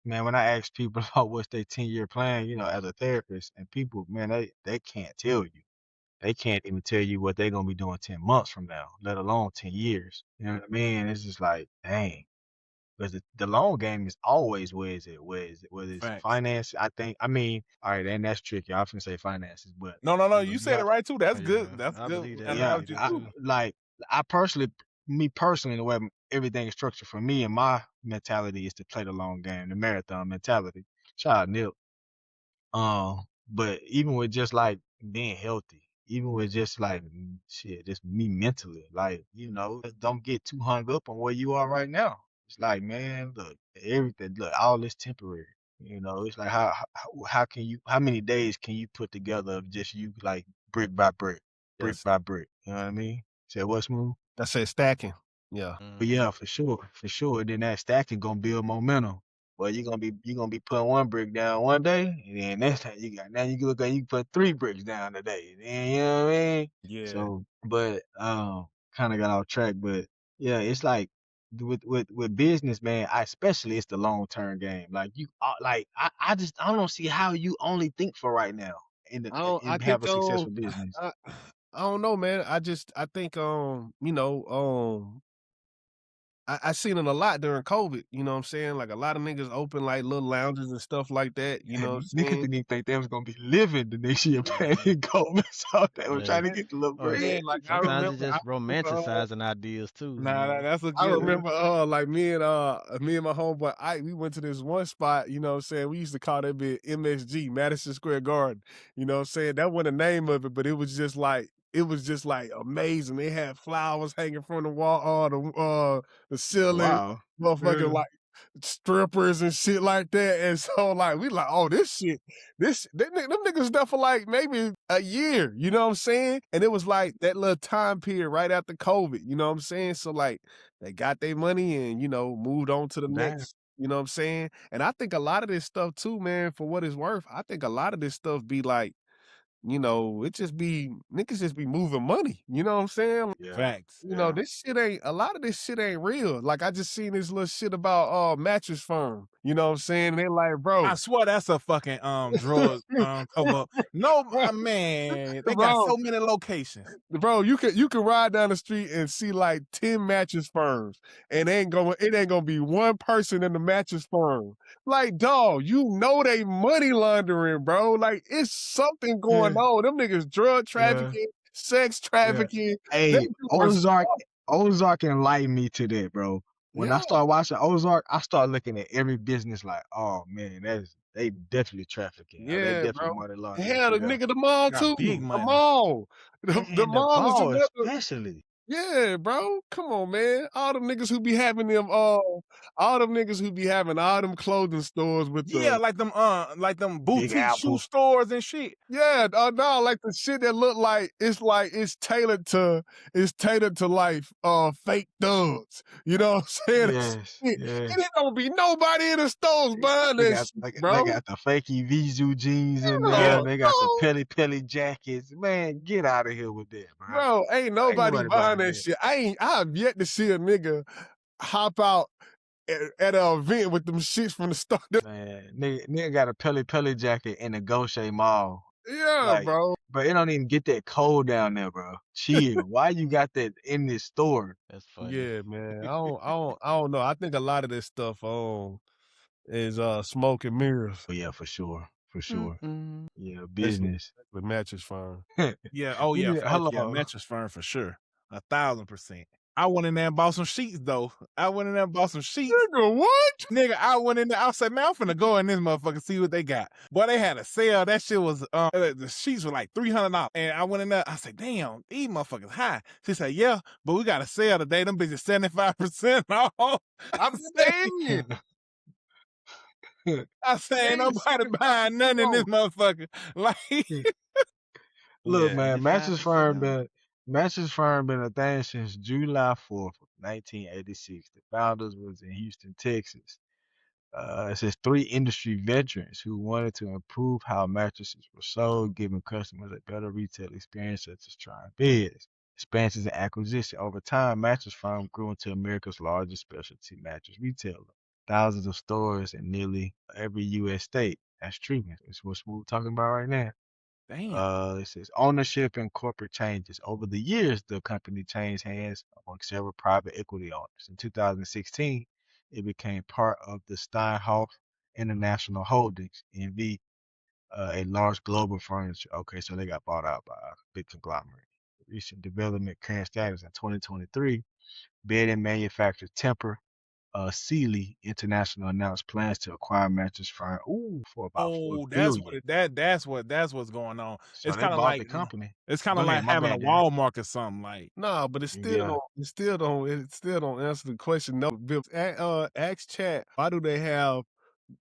man, when I ask people about what's their 10-year plan, as a therapist, and people, man, they can't tell you. They can't even tell you what they're gonna be doing 10 months from now, let alone 10 years. You know what I mean? It's just like, dang. Because the long game is always where is it? Where is it? Whether it's Facts. finance, I mean, all right, and that's tricky. I often say finances, but No, you know, you you said it have, right too. That's good. Yeah. That's I good believe that. I yeah, believe analogy that I too. too. like, me personally, the way everything is structured for me and my mentality is to play the long game, the marathon mentality. Shout out Nip. But even with just like being healthy, even with just like shit, just me mentally, like, just don't get too hung up on where you are right now. It's like, man, look, everything, look, all this temporary. It's like how many days can you put together of just you like brick by brick, brick yes, by brick? You know what I mean? Say what's smooth? that's it stacking. Yeah. But Mhm. yeah, for sure, for sure. Then that stacking gonna build momentum. Well, you're gonna be putting one brick down one day, and then next time you can look at you put 3 bricks down today. Then you know what I mean? Yeah. So, but kind of got off track. But yeah, it's like with business, man. Especially it's the long term game. Like like I don't see how you only think for right now and I and have think a successful business. I, I don't know, man. I think I seen it a lot during COVID, you know what I'm saying? Like, a lot of niggas open, like, little lounges and stuff like that, you know what And I'm niggas saying? didn't even think they was gonna be living the next year paying COVID, so they were trying Yeah. to get the little Or bread. Like, sometimes it's just romanticizing ideas too, Nah, man. that's a I good one. remember, like, me and my homeboy Ike, we went to this one spot, you know what I'm saying? We used to call that bit MSG, Madison Square Garden, you know what I'm saying? That wasn't the name of it, but it was just like amazing. They had flowers hanging from the wall, the ceiling, Wow. motherfucking Yeah. like strippers and shit like that. And so like we like, oh, this shit, them niggas there for like maybe a year, you know what I'm saying? And it was like that little time period right after COVID, you know what I'm saying? So like they got their money and moved on to the Damn. next. You know what I'm saying? And I think a lot of this stuff too, man, for what it's worth, I think a lot of this stuff be like, it just be niggas just be moving money. You know what I'm saying? Yeah. Facts. Yeah. This shit ain't a lot of this shit ain't real. Like I just seen this little shit about mattress firm. You know what I'm saying? And they like, bro, I swear that's a fucking drug cover up. No, man, they got bro, so many locations. bro, you can ride down the street and see like 10 mattress firms, and it ain't gonna be one person in the mattress firm. Like, dog, they money laundering, bro. Like, it's something going Yeah. on. Them niggas drug Yeah. trafficking, sex Yeah. trafficking. Hey, Them people are Ozark enlightened me to that, bro. When I yeah, started watching Ozark, I started looking at every business like, oh man, they definitely trafficking. Or they yeah, bro. definitely money laundering Hell, the through there. nigga, the mall Got too. big The money. mall. The And the mall is ball another. especially. Yeah, bro. Come on, man. All them niggas who be having them, all them niggas who be having all them clothing stores with Yeah, the, like them Big boutique shoe Apple. stores and shit. yeah, no, like the shit that look like it's tailored to like fake thugs. You know what I'm saying? Yes, It yes. ain't gonna be nobody in the stores buying They that got shit, they, bro. they got the fakey Vizu jeans in there. No, They got the no. Pelly jackets. Man, get out of here with that, bro. Bro, ain't Ain't nobody nobody buying buying that that. shit. I've yet to see a nigga hop out at an event with them shits from the store. Man, nigga got a Pelly jacket in the Gaucher Mall. Yeah, Like, bro. but it don't even get that cold down there, bro. Chill. Why you got that in this store? That's funny. Yeah, man. I don't know. I think a lot of this stuff is smoke and mirrors. Oh yeah, for sure. For sure. Mm-mm. Yeah, Especially business. with mattress firm. Yeah, oh yeah, fuck yeah, Hello. mattress firm for sure. 1,000%. I went in there and bought some sheets though. I went in there and bought some sheets. Nigga, what? Nigga, I went in there. I said, man, I'm finna go in this motherfucker see what they got. Boy, they had a sale. That shit was the sheets were like $300. And I went in there. I said, damn, these motherfuckers high. She said, yeah, but we got a sale today. Them bitches 75% off. I'm saying. I said, ain't Ain't nobody 75% buying nothing in this off. motherfucker. Like, Look, yeah. man, 75% off. Mattress Firm been a thing since July 4th, 1986. The founders was in Houston, Texas. It says three industry veterans who wanted to improve how mattresses were sold, giving customers a better retail experience, such as trying beds. Expansions and acquisition. Over time, Mattress Firm grew into America's largest specialty mattress retailer. Thousands of stores in nearly every U.S. state. That's true. It's what we're talking about right now. Damn. It says ownership and corporate changes. Over the years, the company changed hands among several private equity owners. In 2016, it became part of the Steinhoff International Holdings (NV), a large global furniture. Okay, so they got bought out by a big conglomerate. Recent development, current status in 2023, bedding manufacturer Tempur Sealy International announced plans to acquire mattress firm for about 4 Oh, that's billion. what that's what's going on. So It's they kind of bought the like company. it's kind Go of ahead, like my having a bad, Darrell. Walmart or something. Like, Nah, but Yeah. it still don't answer the question. No, Bill, ask chat.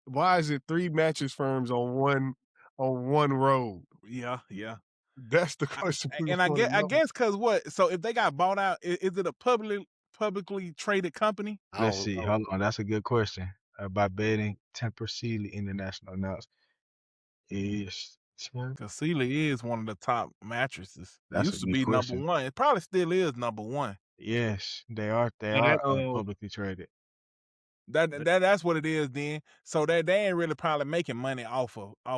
Why is it three mattress firms on one road? yeah, yeah. That's the question we And I want guess to I know. guess because what? So if they got bought out, is it a publicly traded company? I Let's don't see. know. Hold on. That's a good question. By betting, Tempur Sealy International announced is Because Sealy is one of the top mattresses. It that's a used to good be number question. one. It probably still is number one. Yes, they are. They And are that publicly traded. That's what it is then. So they ain't really probably making money off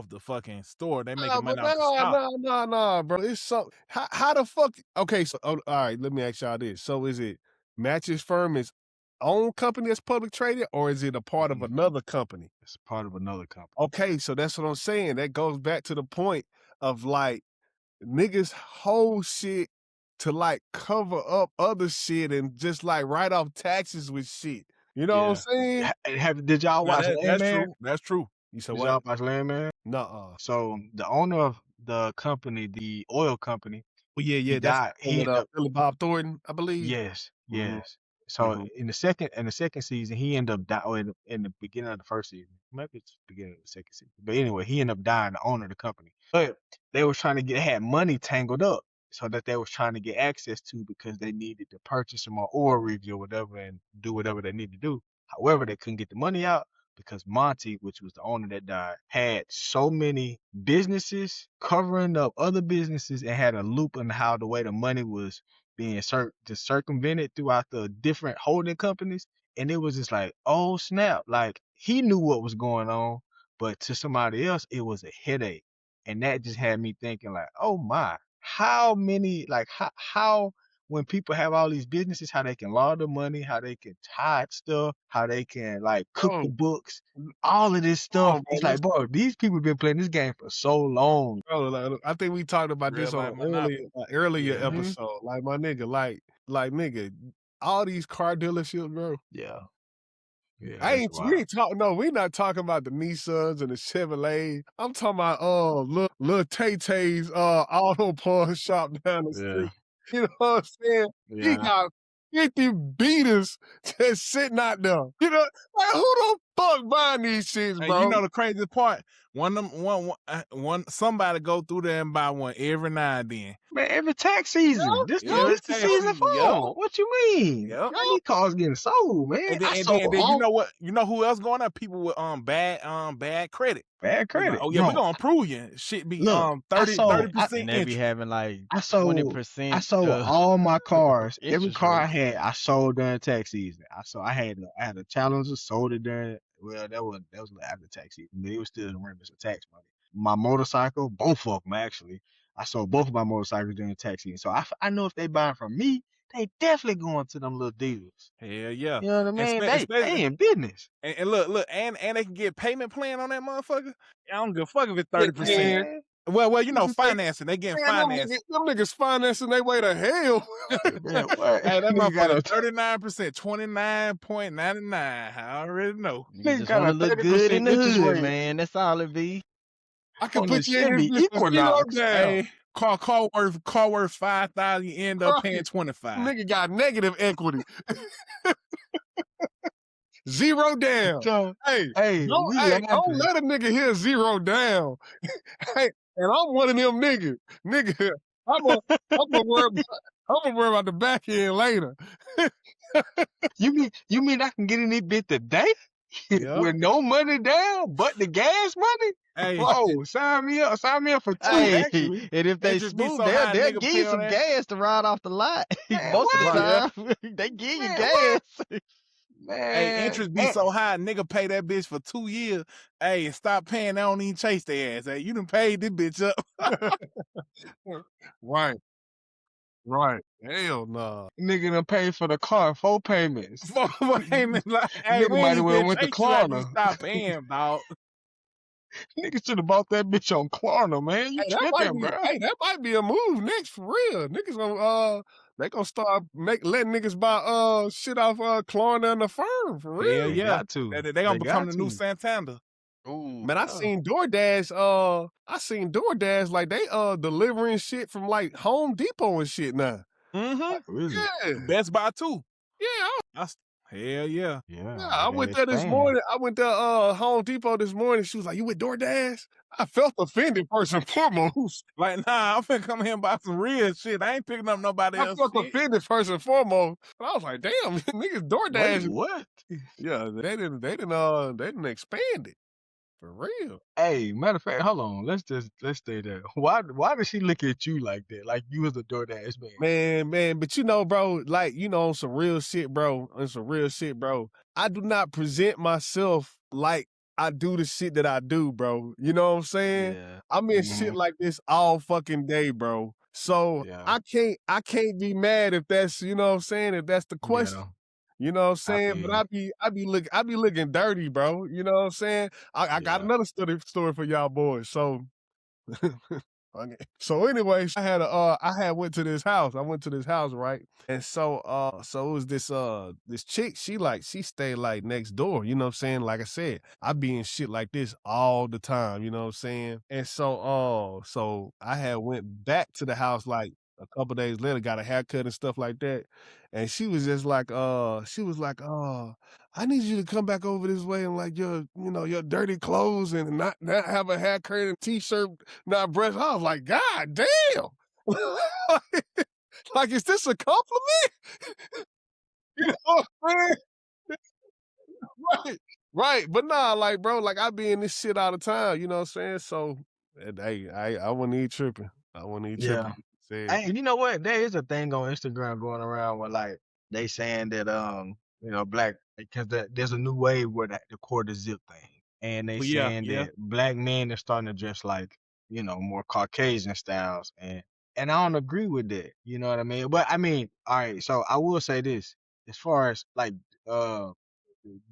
the fucking store. They making but money off the stock. no, bro. It's so how the fuck? Okay, so all right. Let me ask y'all this. So is it mattress firm is own company that's public traded, or is it a part of another company? It's part of another company. Okay, so that's what I'm saying. That goes back to the point of like niggas whole shit to like cover up other shit and just like write off taxes with shit. You know what I'm saying? Did y'all watch That's Landman? true. That's true. You said Did what? y'all watch Landman? Nuh-uh. So the owner of the company, the oil company, Well, yeah, he that's died. He ended up Billy Bob Thornton, I believe. yes. Mhm. So in the second season, he ended up dying in the beginning of the first season. Maybe it's the beginning of the second season. But anyway, he ended up dying, the owner of the company. But they was trying to had money tangled up so that they was trying to get access to because they needed to purchase some more oil rigs or whatever and do whatever they need to do. However, they couldn't get the money out because Monty, which was the owner that died, had so many businesses covering up other businesses and had a loop on how the way the money was being circumvented throughout the different holding companies. And it was just like, oh snap. Like he knew what was going on, but to somebody else, it was a headache. And that just had me thinking like, oh my, how many, like how when people have all these businesses, how they can launder money, how they can hide stuff, how they can like cook the books, all of this stuff. It's like, bro, these people been playing this game for so long. Bro, like, I think we talked about Real this life on monopoly. earlier episode. Like my nigga, like nigga, all these car dealerships, bro. Yeah. Yeah, we not talking about the Nissans and the Chevrolet. I'm talking about little Tay-Tay's auto pawn shop down the street. You know what I'm saying? Yeah. He got 50 beaters just sitting out there. You know, like who the fuck buying these shits, bro? And you know the crazy part? Somebody go through there and buy one every now and then. Man, every tax season. This is the season for them. What you mean? Yep. These cars getting sold, man. And then you know what? You know who else going up? People with bad credit. Bad credit. Like, oh yeah, we're gonna approve you. Shit be 30%. And they be having like I sold 20%. I sold all my cars. Every car I had, I sold during tax season. I had a Challenger, sold it during. Well, that was after tax season, but it was still in the remnants of tax money. My motorcycle, both of them actually, I sold both of my motorcycles during tax season. So I know if they buying from me, they definitely going to them little dealers. Hell yeah. You know what I mean? They in business. And look, and they can get payment plan on that motherfucker. I don't give a fuck if it's 30%. Well, you know, financing. They getting financing. Them niggas financing their way to hell. Man, hey, that motherfucker 39%, 29.99. I already know. You just want to look good in the hood, man. That's all it be. I can put you in the Equinox. Hey, car worth 5,000. You end up paying 25. Nigga got negative equity. Zero down. Hey, don't let a nigga hear zero down. Hey, and I'm one of them niggas. Nigga, I'm gonna worry about the back end later. You mean I can get in this bit today? With no money down but the gas money? Hey, whoa, sign me up for 2 actually. And if they smooth, they'll give you some gas to ride off the lot. Most of the time, they give you gas. Man, hey, interest be so high, nigga pay that bitch for 2 years. Hey, and stop paying, they don't even chase their ass. Hey, you done paid this bitch up. Right. Hell nah. Nigga done paid for the car 4 payments. 4 payments. Like, hey, nigga might as well went to Klarna. Stop paying, dog. Nigga should have bought that bitch on Klarna, man. You tripping, bro. Hey, that might be a move next for real. Niggas gonna they gonna start letting niggas buy shit off Klarna and the firm for real. Yeah. Got to. They gonna become the new Santander. Ooh, man, I seen DoorDash. Like they delivering shit from like Home Depot and shit now. Really? Yeah. Best Buy too. Yeah. Hell yeah. Yeah. I went there this morning. I went to Home Depot this morning. She was like, "You with DoorDash?" I felt offended first and foremost. Like, nah, I'm finna come here and buy some real shit. I ain't picking up nobody else. I felt offended first and foremost. But I was like, "Damn, niggas DoorDash." Wait, what? Yeah, they didn't expand it. For real. Hey, matter of fact, hold on. Let's stay there. Why did she look at you like that? Like you was a DoorDash man? Man, but you know, bro, like, you know, on some real shit, bro. I do not present myself like I do the shit that I do, bro. You know what I'm saying? Yeah. I'm in shit like this all fucking day, bro. So I can't be mad if that's, you know what I'm saying, if that's the question. You know what I'm I saying? feel But you. I be looking dirty, bro. You know what I'm saying? I got Yeah. another story for y'all boys. So okay. So anyways, I had went to this house. I went to this house, right? And so it was this chick, she stayed like next door, you know what I'm saying? Like I said, I be in shit like this all the time, you know what I'm saying? And so I had went back to the house like a couple days later, got a haircut and stuff like that. And she was just like, I need you to come back over this way and like your dirty clothes and not have a haircut and t-shirt, not breast. I was like, God damn. Like, is this a compliment? You know what I'm saying? Right. Right. But nah, like, bro, like I be in this shit all the time, you know what I'm saying? So hey, I wouldn't even tripping. I wouldn't even Yeah. tripping. Said, Hey, you know what? There is a thing on Instagram going around where like they saying that black because there's a new wave where the quarter zip thing, and they Well, yeah, saying yeah. that black men are starting to dress like more Caucasian styles, and I don't agree with that. You know what I mean? But I mean, all right. So I will say this as far as like uh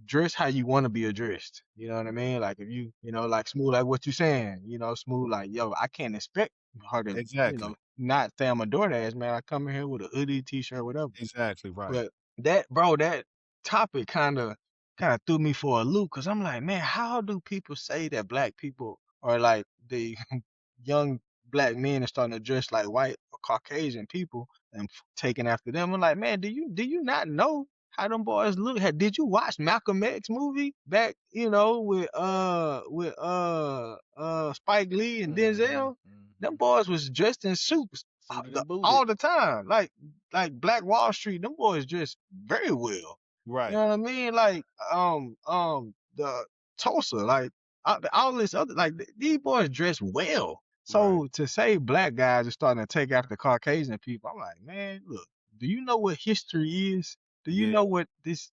dress how you want to be addressed. You know what I mean? Like if like smooth, like what you saying, smooth, like, yo, I can't expect her to, exactly. not say I'm a DoorDash, man. I come in here with a hoodie, t-shirt, whatever. Exactly right. But that topic kind of threw me for a loop because I'm like, man, how do people say that black people are like the young black men are starting to dress like white or Caucasian people and taking after them? I'm like, man, do you not know how them boys look? Did you watch Malcolm X movie back, with Spike Lee and Denzel? Them boys was dressed in suits Suited and booted. all the time. Like Black Wall Street, them boys dress very well. You Right. know what I mean? Like the Tulsa, like all this other, like these boys dress well. Right. So to say black guys are starting to take after Caucasian people, I'm like, man, look, do you know what history is? Do you Yeah. know what this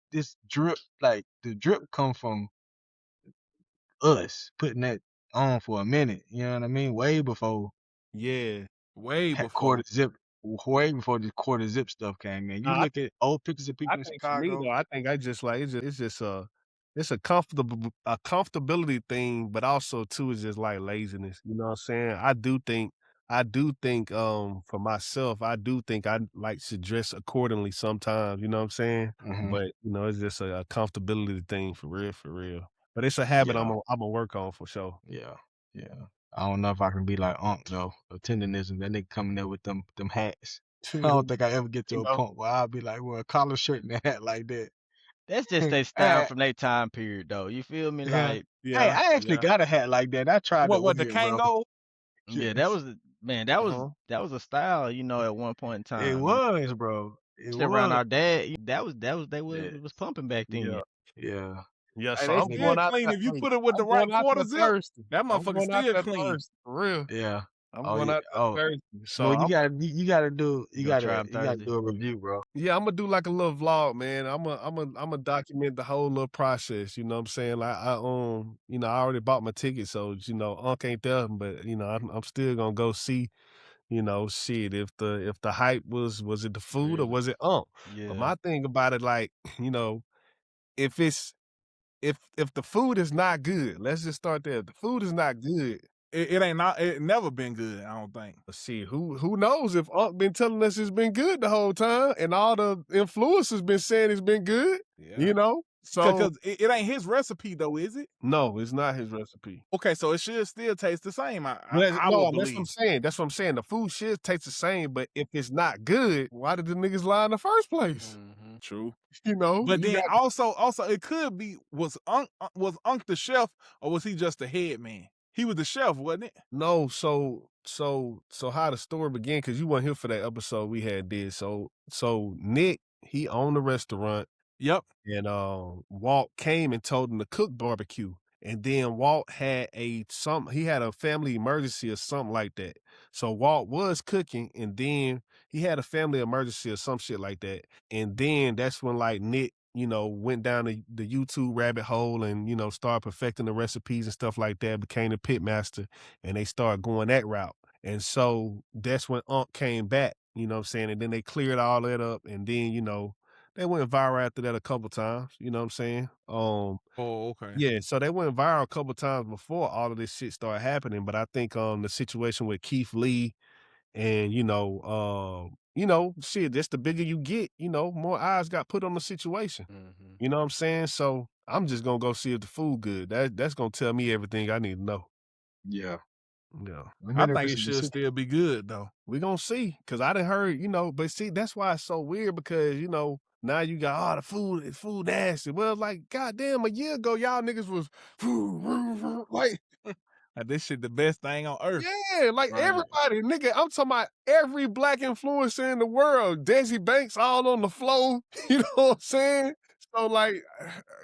drip, like the drip come from us putting that on for a minute? You know what I mean? Way before Yeah. Way had before. quarter zip, way before the quarter zip stuff came in. You Nah, look at old pictures of I people in think for me Chicago. though, I think I just like it's just it's a comfortability thing, but also too is just like laziness. You know what I'm saying? I do think for myself, I do think I like to dress accordingly sometimes, you know what I'm saying? Hmm. But it's just a comfortability thing for real, for real. But it's a habit Yeah, I'm gonna work on for sure. yeah, yeah. I don't know if I can be like Unc though, or tendenism. That nigga coming there with them hats. I don't think I ever get You to a know? point where I'll be like, well, a collar shirt and a hat like that. That's just their style Hey, from their time period, though. You feel me? yeah. Like, Hey, Yeah, I actually yeah. got a hat like that. I tried to What wear the it, bro. Kango? yeah, that Yes, was man, that was Uh-huh. that was a style, at one point in it time. was, bro. It Especially around was. our dad, that was they Yeah, was pumping back then. Yeah. yeah. Yeah, Hey, so they I'm Nigga, still going out clean there. if you put it with the I'm right going out quarter there zip. Thursday. That I'm motherfucker going out still there clean. Thursday, for real. yeah. I'm Oh going yeah. out there Oh, Thursday. So Smoke, you I'm gotta you gotta do You you gonna try gotta them you gotta Thursday? do a review, bro. yeah, Imma do like a little vlog, man. Imma document the whole little process, you know what I'm saying? Like I already bought my ticket, so Unc ain't there, but I'm still gonna go see, shit, if the hype was it the food or Real. was it Unc? But Yeah. my thing about it, like, if it's if the food is not good, let's just start there. If the food is not good, It never been good, I don't think. see, who knows if Unc been telling us it's been good the whole time and all the influencers been saying it's been good, Yeah. So Cause it ain't his recipe though, is it? no, it's not his recipe. Okay, so it should still taste the same. I No, would that's what I'm believe. saying. That's what I'm saying. The food should taste the same, but if it's not good, why did the niggas lie in the first place? Mm-hmm. True. But You then got also it could be was Unc the chef or was he just the head man? He was the chef, wasn't it? no. So how the story began? Because you weren't here for that episode we had did. So Nick, he owned the restaurant. Yep. And Walt came and told him to cook barbecue. And then Walt had he had a family emergency or something like that. So Walt was cooking, and then he had a family emergency or some shit like that. And then that's when like Nick, went down the YouTube rabbit hole and, started perfecting the recipes and stuff like that, became the pit master, and they started going that route. And so that's when Unc came back, you know what I'm saying? And then they cleared all that up, and then, they went viral after that a couple times, you know what I'm saying? Oh, okay. Yeah, so they went viral a couple times before all of this shit started happening, but I think, the situation with Keith Lee and, shit, just the bigger you get, more eyes got put on the situation. Mhm. You know what I'm saying? So, I'm just gonna go see if the food good. That's gonna tell me everything I need to know. Yeah. Yeah. I Remember, think it's it a should decision. still be good though. We gonna see, cause I done heard, but see, that's why it's so weird because, now you got, the food nasty. Well, like, goddamn, a year ago, y'all niggas was like, Like this shit the best thing on earth. yeah, like Right. everybody, nigga, I'm talking about every black influencer in the world. Desi Banks all on the floor, you know what I'm saying? So like,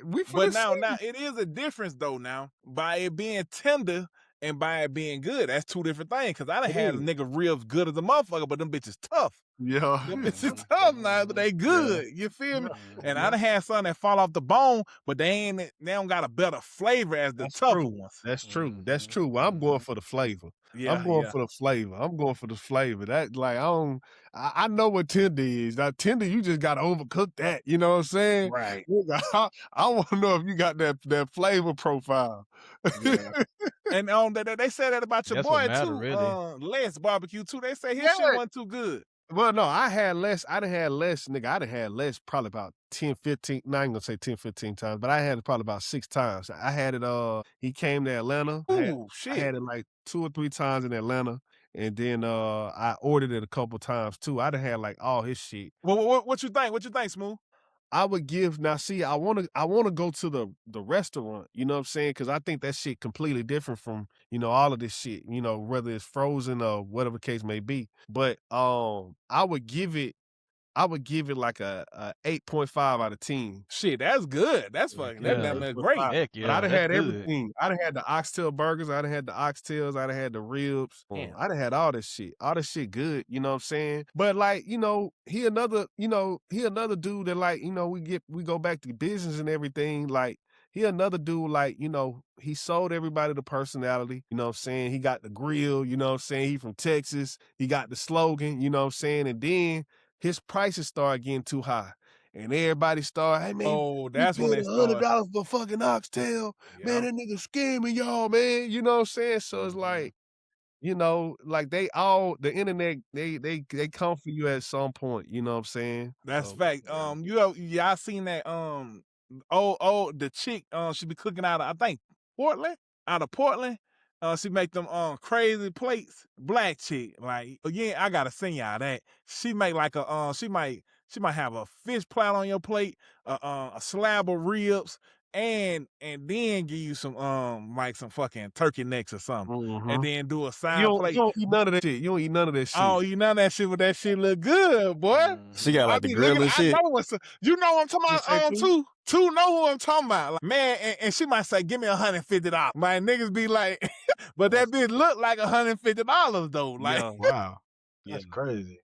we But finna now see. it is a difference though now by it being tender and by it being good. That's two different things. Cause I done It had a is. nigga real good as a motherfucker, but them bitches tough. Yeah. Them bitches Mhm. tough now, but they Yeah. good. You feel me? And I Yeah. done had some that fall off the bone, but they don't got a better flavor as the That's tougher true. ones. That's true. That's Mhm. true. Well, I'm going Mhm. for the flavor. I'm Yeah, going yeah. for the flavor. I'm going for the flavor. That like I know what tender is. Now tender, you just gotta overcook that. You know what I'm saying? Right. Nigga, I want to know if you got that flavor profile. Yeah. And they said that about your That's what boy matter, too, really. Les Barbecue too. They say his shit Yeah. wasn't too good. Well, no, I had less. I done had less, nigga. I done had less probably about 10, 15. No, I ain't gonna say 10, 15 times, but I had it probably about 6 times. I had it, he came to Atlanta. Ooh, I shit. had it like 2 or 3 times in Atlanta. And then I ordered it a couple times too. I done had like all his shit. What you think? What you think, Smooth? I would give now see, I wanna go to the restaurant, you know what I'm saying? Because I think that shit completely different from, all of this shit, whether it's frozen or whatever case may be. But I would give it like a 8.5 out of 10. Shit, that's good. That's fucking that Yeah. damn near great. 8.5. Heck But I yeah, done that's had good. everything. I done had the oxtail burgers, I done had the oxtails, I done had the ribs. Damn. I done had all this shit. All this shit good, you know what I'm saying? But like, he another dude that like, we go back to business and everything. Like, he another dude, like, he sold everybody the personality, you know what I'm saying? He got the grill, you know what I'm saying? He from Texas. He got the slogan, you know what I'm saying? And then his prices start getting too high. And everybody start, hey man, Oh, you that's when paid they start. $100 for fucking oxtail. Man, Yeah. that nigga scamming y'all, man. You know what I'm saying? So it's Mhm. like, like the internet, they come for you at some point, you know what I'm saying? That's So fact. yeah. Y'all seen that the chick she be cooking out of, I think, Portland? Out of Portland. She make them crazy plates. Black chick. Like, yeah, I gotta send y'all that. She make like a she might have a fish plate on your plate, a slab of ribs, and then give you some like some fucking turkey necks or something. And Mhm. then do a You side don't you plate. don't eat none of that shit. You don't eat none of that Oh, shit. you know that shit, but that shit look good, boy. She Mhm. got I like the be grill looking. and I shit. know what's. You know what I'm talking You say about. too? Two know who I'm talking about. Like, man, and she might say, "Give me $150." My niggas be like, but that That's bitch look like $150 though. Like, yeah, Wow. yeah, That's crazy.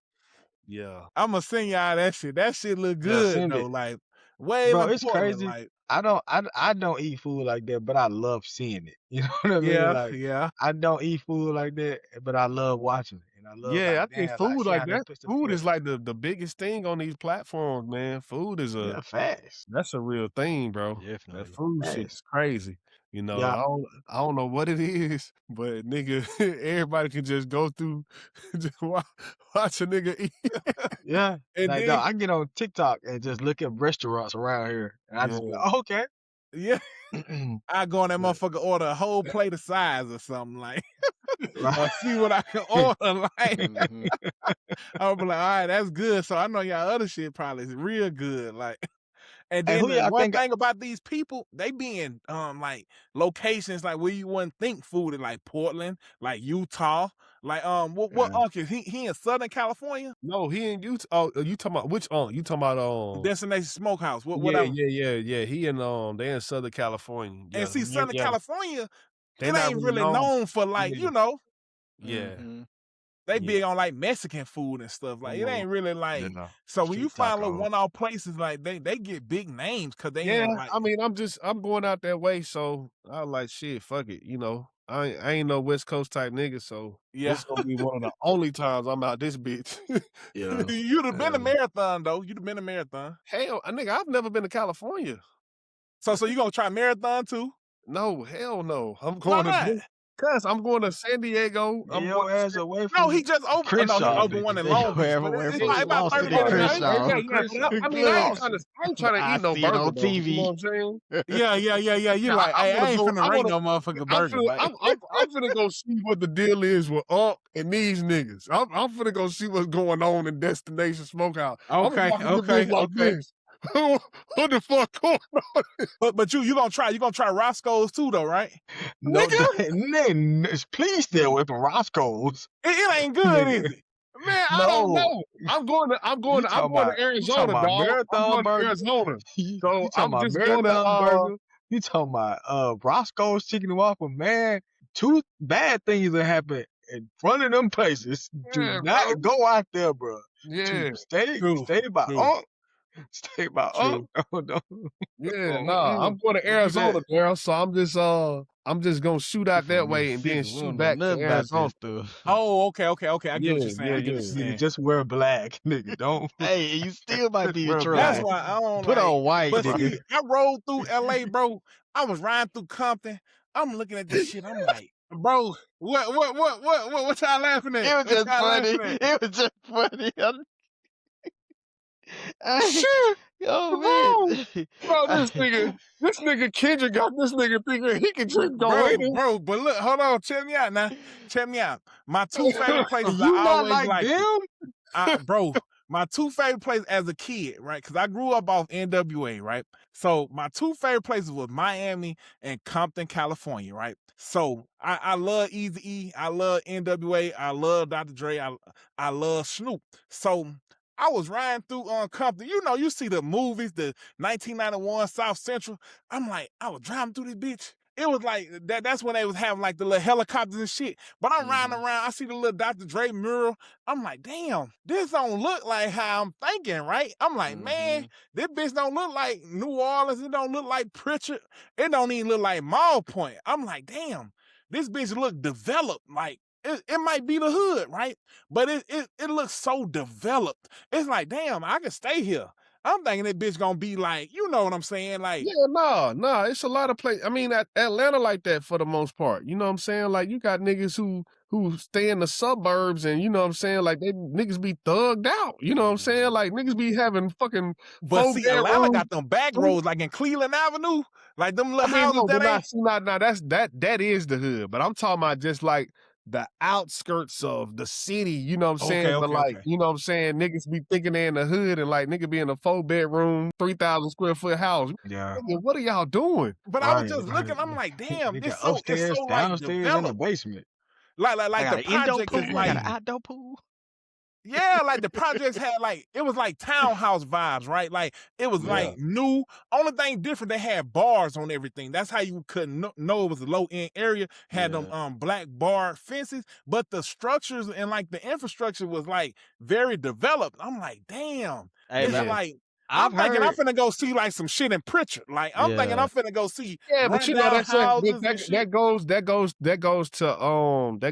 yeah. I'ma send y'all that shit. That shit look Yeah, good send though. it. Like, way Bro, in it's Portland. crazy. Like, I don't eat food like that, but I love seeing it. You know what I mean? yeah, Like, yeah. I don't eat food like that, but I love watching it. And I love Yeah, like, I think damn, like food see like how they that put the food bread. is like the biggest thing on these platforms, man. Food is Yeah, fast. that's a real thing, bro. That Definitely. food shit Fast. is crazy. Yeah. I don't know what it is, but nigga, everybody can just go through, just watch a nigga eat. Yeah. And Like, then, dog, I get on TikTok and just look at restaurants around here. And I Yeah, just be like, oh, okay. yeah, I go on that But, motherfucker, order a whole plate of sides or something like, right. or see what I can order. Like, Mhm. I'll be like, all right, that's good. So I know y'all other shit probably is real good. Like, and Hey, then who the y'all one think? thing about these people, they be in like locations like where you wouldn't think food is, like Portland, like Utah. Like what uncle? He in Southern California? no, he ain't you. Oh, you talking about which? You talking about Destination Smokehouse, Yeah, whatever. yeah, yeah, yeah. He in they in Southern California. And Yeah, see, yeah, Southern yeah. California, They it not ain't really really known. known for like, Yeah, yeah, Mhm. they yeah. big on like Mexican food and stuff. Like it Mhm. ain't really You like, know, so when you street find little tacos. one-off places, like they get big names because they Yeah, in like, I mean, I'm going out that way, so I like shit. Fuck it, I ain't no West Coast type nigga, so Yeah. this gonna be one of the only times I'm out this bitch. Yeah. You'd have been a marathon though. You'd have been a marathon. Hell, nigga, I've never been to California. So you gonna try marathon too? No, hell no. I'm Why going not? to cuz I'm going to San Diego. Get I'm your going ass to away from No, he just opened. Oh, no, he Crenshaw, opened one in bitches. Long Beach, Wherever but we're it's from, like about lost 30 in the minutes away. Crenshaw. I mean, I ain't trying to I eat no see it burger on though. You know TV. what I'm saying? Yeah. You Nah, like, hey, I ain't finna I'm rate gonna no motherfucking I'm burger, finna but I'm finna go see what the deal is with Unc and these niggas. I'm finna go see what's going on in Destination Smokehouse. I'm gonna walk in the bitch like this. What the fuck going on? but you gonna try Roscoe's too though, right? No, Nigga, please stay away from Roscoe's. It ain't good, Nigga. is it? man, I don't No. know. I'm going to You talking Arizona, about dog. I'm marathon going to burger? Arizona. You So talking I'm about just gonna marathon burger? You talking about Roscoe's chicken and waffle? Man, 2 bad things that happen in front of them places. Do yeah, not bro. go out there, bro. Yeah. Stay True. by True. Unc. Stay by True. Unc. Don't Yeah, don't I'm going to do Arizona, that. Darrell. So I'm just gonna shoot out that way and then Mississippi. We shoot don't know back to nothing about Arizona. this stuff. Oh, okay. I get what Yeah, you're saying. yeah, I get yeah. what you're Nigga, saying. just wear black, nigga. Don't Hey, you still might be in wear trouble. That's black. why I don't Put like. on white, But nigga. see, I rolled through LA, bro. I was riding through Compton. I'm looking at this shit. I'm like, bro, what y'all laughing at? It was What just y'all funny. laughing at? It was just funny. Shit, Oh bro. man. Bro, this nigga Kendrick got this nigga thinking he can just go in Bro, but look, hold on, check me out now. Check me out. My 2 favorite places You I not always like liked it. them? Bro, my 2 favorite places as a kid, right? Because I grew up off NWA, right? So my 2 favorite places was Miami and Compton, California, right? So I love Eazy-E, I love NWA, I love Dr. Dre, I love Snoop. So I was riding through Compton. You know, you see the movies, the 1991 South Central. I'm like, I was driving through this bitch. It was like that's when they was having like the little helicopters and shit. But I'm riding around, I see the little Dr. Dre mural. I'm like, damn, this don't look like how I'm thinking, right? I'm like, man, this bitch don't look like New Orleans. It don't look like Pritchard. It don't even look like Mall Point. I'm like, damn, this bitch look developed. Like, it might be the hood, right? But it looks so developed. It's like, damn, I can stay here. I'm thinking that bitch gonna be like, you know what I'm saying? Like, Yeah, nah. It's a lot of places. I mean, Atlanta like that for the most part. You know what I'm saying? Like you got niggas who stay in the suburbs, and you know what I'm saying. Like they niggas be thugged out. You know what I'm saying? Like niggas be having fucking but see, Atlanta bedrooms. got them back roads like in Cleveland Avenue, like them little I mean, houses no, but that ain't. that is the hood. But I'm talking about just like the outskirts of the city, you know what I'm saying? But like, Okay. you know what I'm saying? Niggas be thinking they in the hood and like nigga be in a 4-bedroom, 3,000 square foot house. Yeah. Nigga, what are y'all doing? But I was just looking, I'm like, They damn, got it's upstairs, so like downstairs, and the developed. basement. Like I got the an indoor project pool. is I like, got an outdoor pool. yeah, like the projects had like, it was like townhouse vibes, right? Like it was like new. Only thing different, they had bars on everything. That's how you couldn't know it was a low end area. Had them black bar fences, but the structures and like the infrastructure was like very developed. I'm like, damn, Hey, it's man, like. I've I'm thinking I'm heard. finna go see like some shit in Pritchard. Like I'm thinking I'm finna go see Yeah, but you know rundown houses and shit. that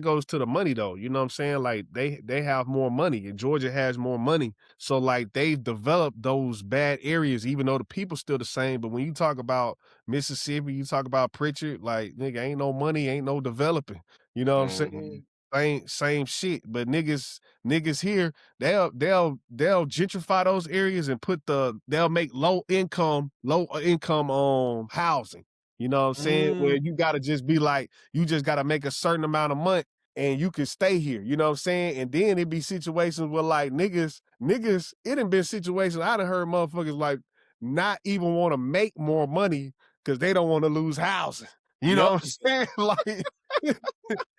goes to the money though. You know what I'm saying? Like they have more money and Georgia has more money. So like they've developed those bad areas, even though the people still the same. But when you talk about Mississippi, you talk about Pritchard, like nigga, ain't no money, ain't no developing. You know what I'm saying? Same shit. But niggas here, they'll gentrify those areas and they'll make low income housing. You know what I'm saying? Where you gotta just be like, you just gotta make a certain amount of money and you can stay here. You know what I'm saying? And then it be situations where like niggas, it done been situations I done heard motherfuckers like not even want to make more money because they don't want to lose housing. You know what I'm saying? Like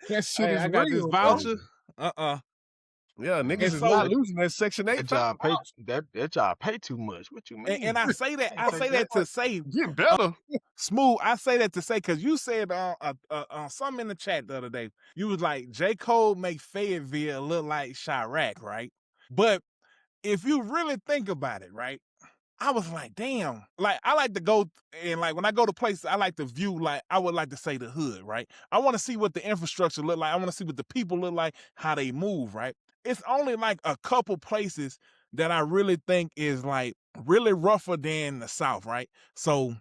that shit Hey, is I got this real, bro. voucher. Yeah, niggas And is so not losing that Section 8 That job pay too much. What you mean? and I say that to say getting better. Smooth. I say that to say because you said something in the chat the other day. You was like J. Cole make Fayetteville look like Chirac, right? But if you really think about it, right? I was like, damn. Like, I like to go and like when I go to places, I like to view like I would like to say the hood, right? I want to see what the infrastructure look like. I want to see what the people look like, how they move, right? It's only like a couple places that I really think is like really rougher than the South, right? So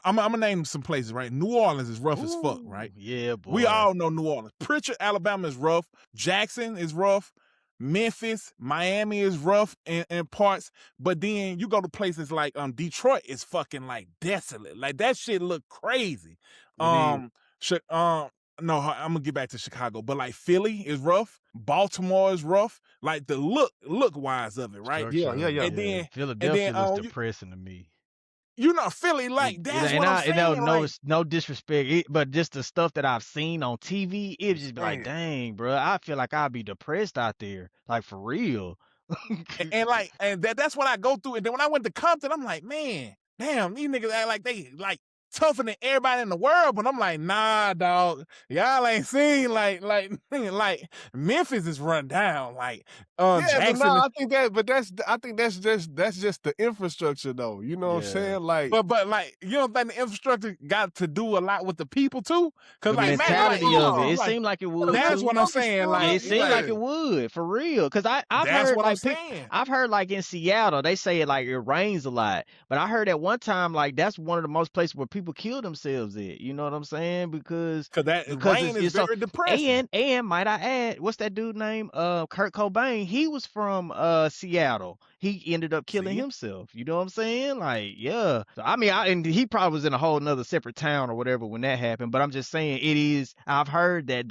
I'm gonna name some places, right? New Orleans is rough as fuck, right? Yeah, boy. We all know New Orleans. Pritchard, Alabama is rough. Jackson is rough. Memphis, Miami is rough in parts. But then you go to places like Detroit is fucking like desolate. Like that shit look crazy. No, I'm gonna get back to Chicago. But like Philly is rough. Baltimore is rough. Like the look wise of it, right? Yeah. And Philadelphia then looks depressing to me. you know, Philly, like that's what I'm saying. No disrespect, but just the stuff that I've seen on TV, it just be like, Man. dang, bro, I feel like I'd be depressed out there, like for real. and that's what I go through. And then when I went to Compton, I'm like, man, damn, these niggas act like they like tougher than everybody in the world. But I'm like, nah, dog, y'all ain't seen like Memphis is run down. Like Jackson. But no, I think that's just the infrastructure though. You know what I'm saying? Like, but like you don't think the infrastructure got to do a lot with the people too? Because The like mentality of it, it seemed like it would. That's what I'm saying. Like it seemed like it would for real. Because I've that's heard what like I'm saying. I've heard like in Seattle they say it like it rains a lot, but I heard at one time like that's one of the most places where people kill themselves at. You know what I'm saying? Because rain is very depressing. And might I add, what's that dude name? Kurt Cobain. He was from Seattle. He ended up killing himself. You know what I'm saying? Like, yeah. So, I mean, and he probably was in a whole nother separate town or whatever when that happened. But I'm just saying, it is. I've heard that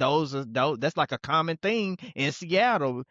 that's like a common thing in Seattle.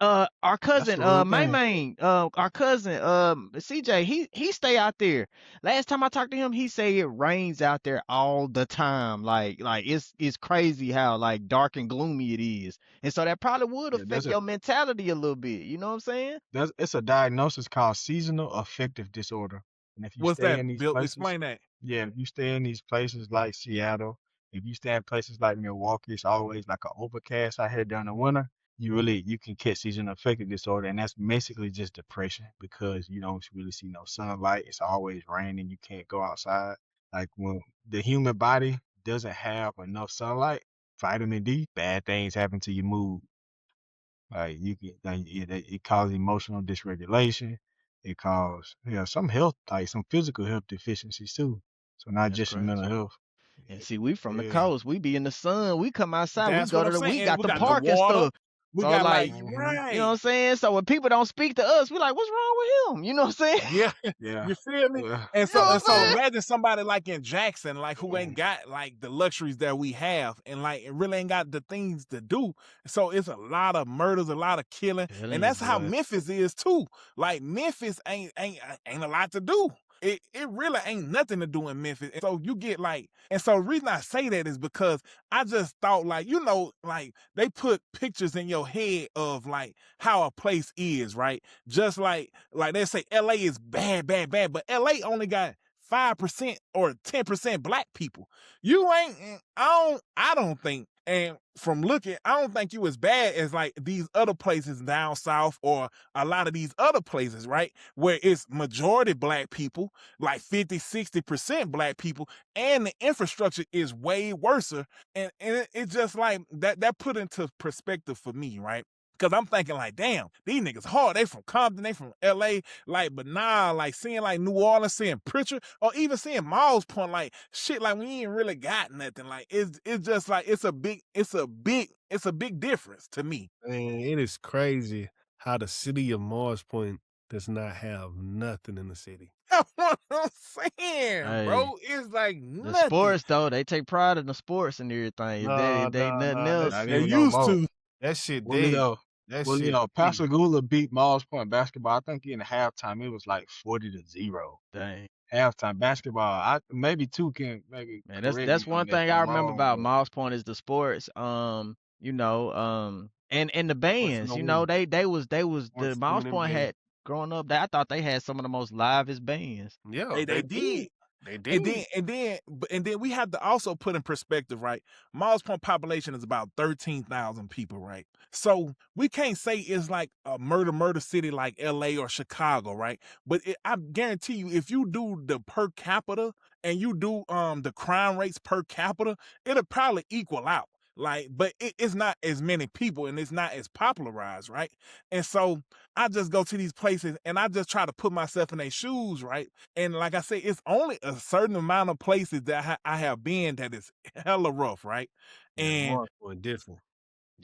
Our cousin, Main, our cousin, CJ, he stay out there. Last time I talked to him, he say it rains out there all the time. Like it's crazy how like dark and gloomy it is, and so that probably would affect your mentality a little bit. You know what I'm saying? It's a diagnosis called seasonal affective disorder, and if you stay in these places, explain that. Yeah, if you stay in these places like Seattle, if you stay in places like Milwaukee, it's always like an overcast out here during the winter. You can catch seasonal affective disorder, and that's basically just depression because you don't really see no sunlight. It's always raining. You can't go outside. Like when the human body doesn't have enough sunlight, vitamin D, bad things happen to your mood. Like it causes emotional dysregulation. It causes some health, like some physical health deficiencies too. So not just your mental health. And see, we from the coast. We be in the sun. We come outside. That's we go what to I'm saying. We got We the got the park and water. stuff. We So got like, right. you know what I'm saying? So when people don't speak to us, we like, what's wrong with him? You know what I'm saying? Yeah. You feel me? And so imagine somebody like in Jackson, like who ain't got like the luxuries that we have, and like it really ain't got the things to do. So it's a lot of murders, a lot of killing, and that's how Memphis is too. Like Memphis ain't a lot to do. It really ain't nothing to do in Memphis. And so you get like, and so the reason I say that is because I just thought like, you know, like they put pictures in your head of like how a place is, right? Just like they say LA is bad, but LA only got 5% or 10% black people. You ain't, I don't think, and from looking, I don't think you as bad as like these other places down south or a lot of these other places, right? Where it's majority black people, like 50, 60% black people, and the infrastructure is way worse. And it's just like that put into perspective for me, right? Cause I'm thinking like, damn, these niggas hard. They from Compton, they from LA. Like, but nah, like seeing like New Orleans, seeing Pritchard, or even seeing Miles Point, like shit, like we ain't really got nothing. Like it's just like it's a big difference to me. Man, it is crazy how the city of Mars Point does not have nothing in the city. That's what I'm saying, bro. It's like nothing. The sports though, they take pride in the sports and everything. If they nothing else. They used to. That shit dead. Pascagoula beat Miles Point basketball. I think in the halftime it was like 40-0. Dang. Halftime basketball. Maybe two can maybe. Man, that's one thing I remember about Miles Point is the sports. You know, and the bands. You know, they was the Miles Point had growing up. I thought they had some of the most livest bands. Yeah, they did. They did. And then we have to also put in perspective, right? Miles Point population is about 13,000 people, right? So we can't say it's like a murder city like LA or Chicago, right? But I guarantee you, if you do the per capita and you do the crime rates per capita, it'll probably equal out. Like, but it's not as many people and it's not as popularized, right? And so I just go to these places and I just try to put myself in their shoes, right? And like I said, it's only a certain amount of places that I have been that is hella rough, right? Yeah, And Mark was different.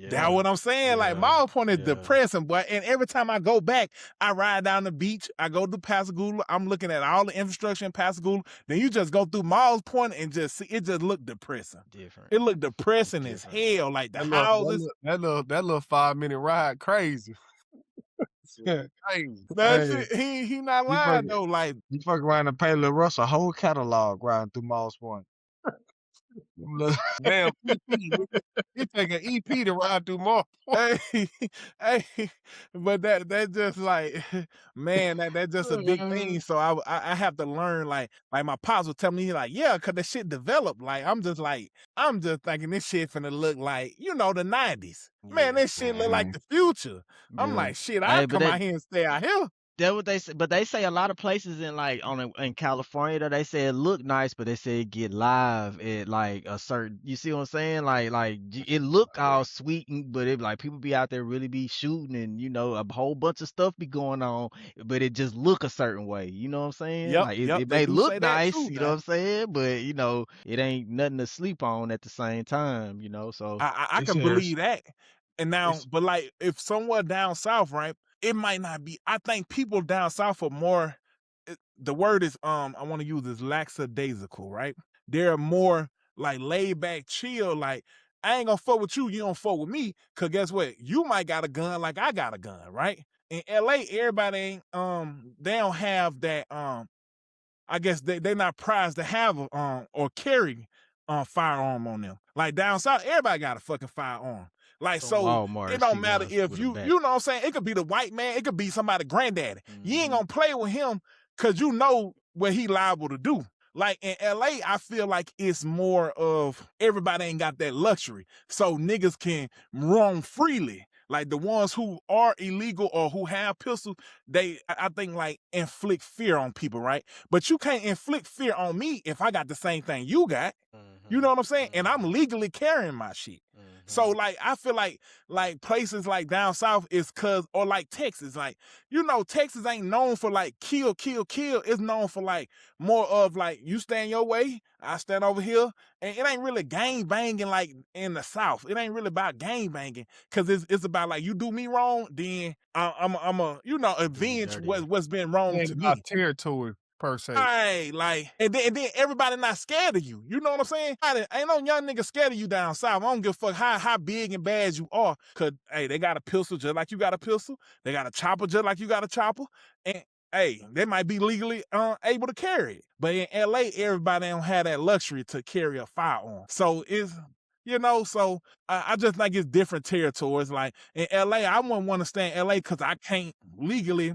that's what I'm saying. Like my point is yeah. depressing, boy. And every time I go back, I ride down the beach. I go to Pascagoula. I'm looking at all the infrastructure in Pascagoula. Then you just go through Miles Point and just see it just look depressing. Different. It looked depressing as hell. Like the houses. That little 5-minute ride crazy. Crazy. That's Hey, it. He not you lying fuck, though. Like you fuck around and pay Lil Russ a whole catalog riding through Miles Point. Damn EP. He take an EP to ride through Mark. hey, hey, but that just like, man, that just a big thing. So I have to learn. Like my pops would tell me, he like, yeah, cause the shit developed. Like I'm just thinking this shit finna look like, the 90s. Man, this shit look like the future. I'm like, shit, I come out here and stay out here. That's what they say, but they say a lot of places in like in California that they say it look nice, but they say it get live at like a certain. You see what I'm saying? Like it look all sweet, but it like people be out there really be shooting and a whole bunch of stuff be going on, but it just look a certain way. You know what I'm saying? Yep, like yep, it they may do look say that nice, too, you know what I'm saying? But it ain't nothing to sleep on at the same time. So I This can is believe that. And now, it's but like if somewhere down south, right, it might not be. I think people down south are more. The word is I want to use is lackadaisical, right? They're more like laid back, chill. Like I ain't gonna fuck with you, you don't fuck with me. Cause guess what? You might got a gun like I got a gun, right? In LA, everybody ain't they don't have that I guess they're not prized to have or carry firearm on them. Like down south, everybody got a fucking firearm. Like Some so Walmart it don't see matter one if with a you bat. know what I'm saying, it could be the white man, it could be somebody granddaddy. You ain't gonna play with him because you know what he liable to do. Like in LA, I feel like it's more of everybody ain't got that luxury. So niggas can roam freely. Like the ones who are illegal or who have pistols, I think like inflict fear on people, right? But you can't inflict fear on me if I got the same thing you got. You know what I'm saying? And I'm legally carrying my shit. So like I feel like places like down south is or like Texas, like Texas ain't known for like kill. It's known for like more of like you stand your way, I stand over here, and it ain't really gang banging like in the South. It ain't really about gang banging because it's about like you do me wrong, then I'm a avenge what's been wrong Ain't to about me. territory per se. Right, like, and then everybody not scared of you. You know what I'm saying? Ain't no young nigga scared of you down south. I don't give a fuck how big and bad you are. Cause hey, they got a pistol just like you got a pistol. They got a chopper just like you got a chopper. And hey, they might be legally able to carry it. But in LA, everybody don't have that luxury to carry a firearm. So it's so I just think it's different territories. Like in LA, I wouldn't want to stay in LA because I can't legally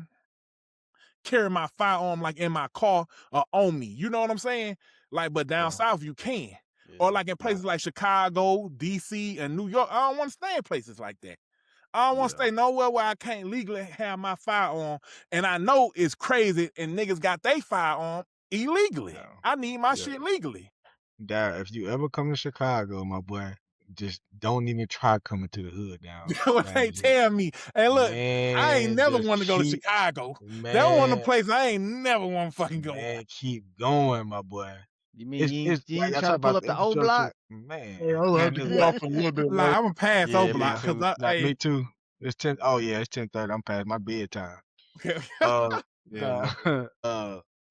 carry my firearm like in my car or on me. You know what I'm saying? Like, but down south you can. Or like in places like Chicago, DC, and New York, I don't want to stay in places like that. I don't want to stay nowhere where I can't legally have my firearm. And I know it's crazy and niggas got their firearm illegally. I need my shit legally. Darrell, if you ever come to Chicago, my boy, just don't even try coming to the hood now. What they tell me. And look, I ain't never want to go to Chicago. That one of the places I ain't never want to fucking go. Man, keep going, my boy. You mean you ain't trying to pull up the old block? Man, I'll have to get off a little bit. Like, I'm gonna pass old block because me too. It's 10. Oh yeah, it's 10:30. I'm past my bedtime.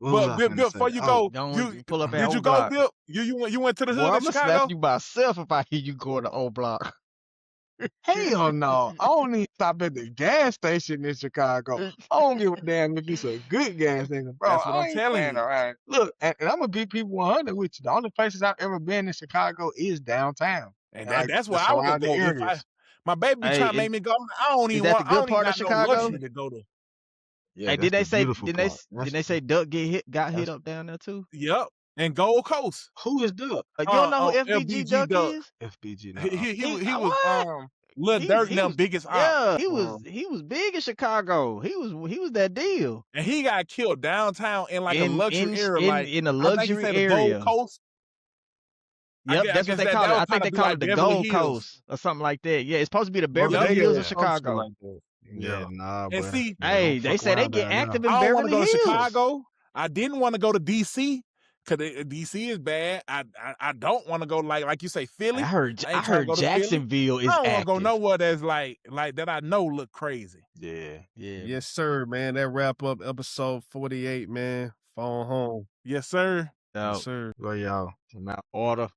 But before you go, you pull up did you go, Bill? You went to the hood in Chicago? I'm gonna slap you myself if I hear you go to the old block. Hell no. I don't even stop at the gas station in Chicago. I don't give a damn if it's a good gas station, bro. That's what I'm telling you. Around. Look, and I'm gonna be people 100 with you. The only places I've ever been in Chicago is downtown. And that's where I would go. My baby be trying to make me go. I don't even want. I don't even got no luxury to go to. Yeah, hey, did they say Duck got hit up down there too? Yep. And Gold Coast. Who is Duck? You don't know who on FBG FBG Duck Duck. is? FBG. No. He was what? Lil Durk and them biggest op. Yeah, he was big in Chicago. He was that deal. And he got killed downtown in like a luxury area, like in a I think he luxury said the area. Gold Coast. Yep, that's what they call it. I think they call it the Gold Coast or something like that. Yeah, it's supposed to be the Beverly Hills of Chicago. Like that. Yeah, nah, And but see, hey, they say they get active in I don't want Beverly to go Hills. to Chicago. I didn't want to go to DC because DC is bad. I don't want to go like you say Philly. I heard go to Jacksonville Philly. is I don't want to active. go nowhere that's like that I know look crazy. Yeah. Yes, sir, man. That wrap up episode 48, man. Phone home. Yes, sir. Yes, sir. Well, y'all. I'm out order.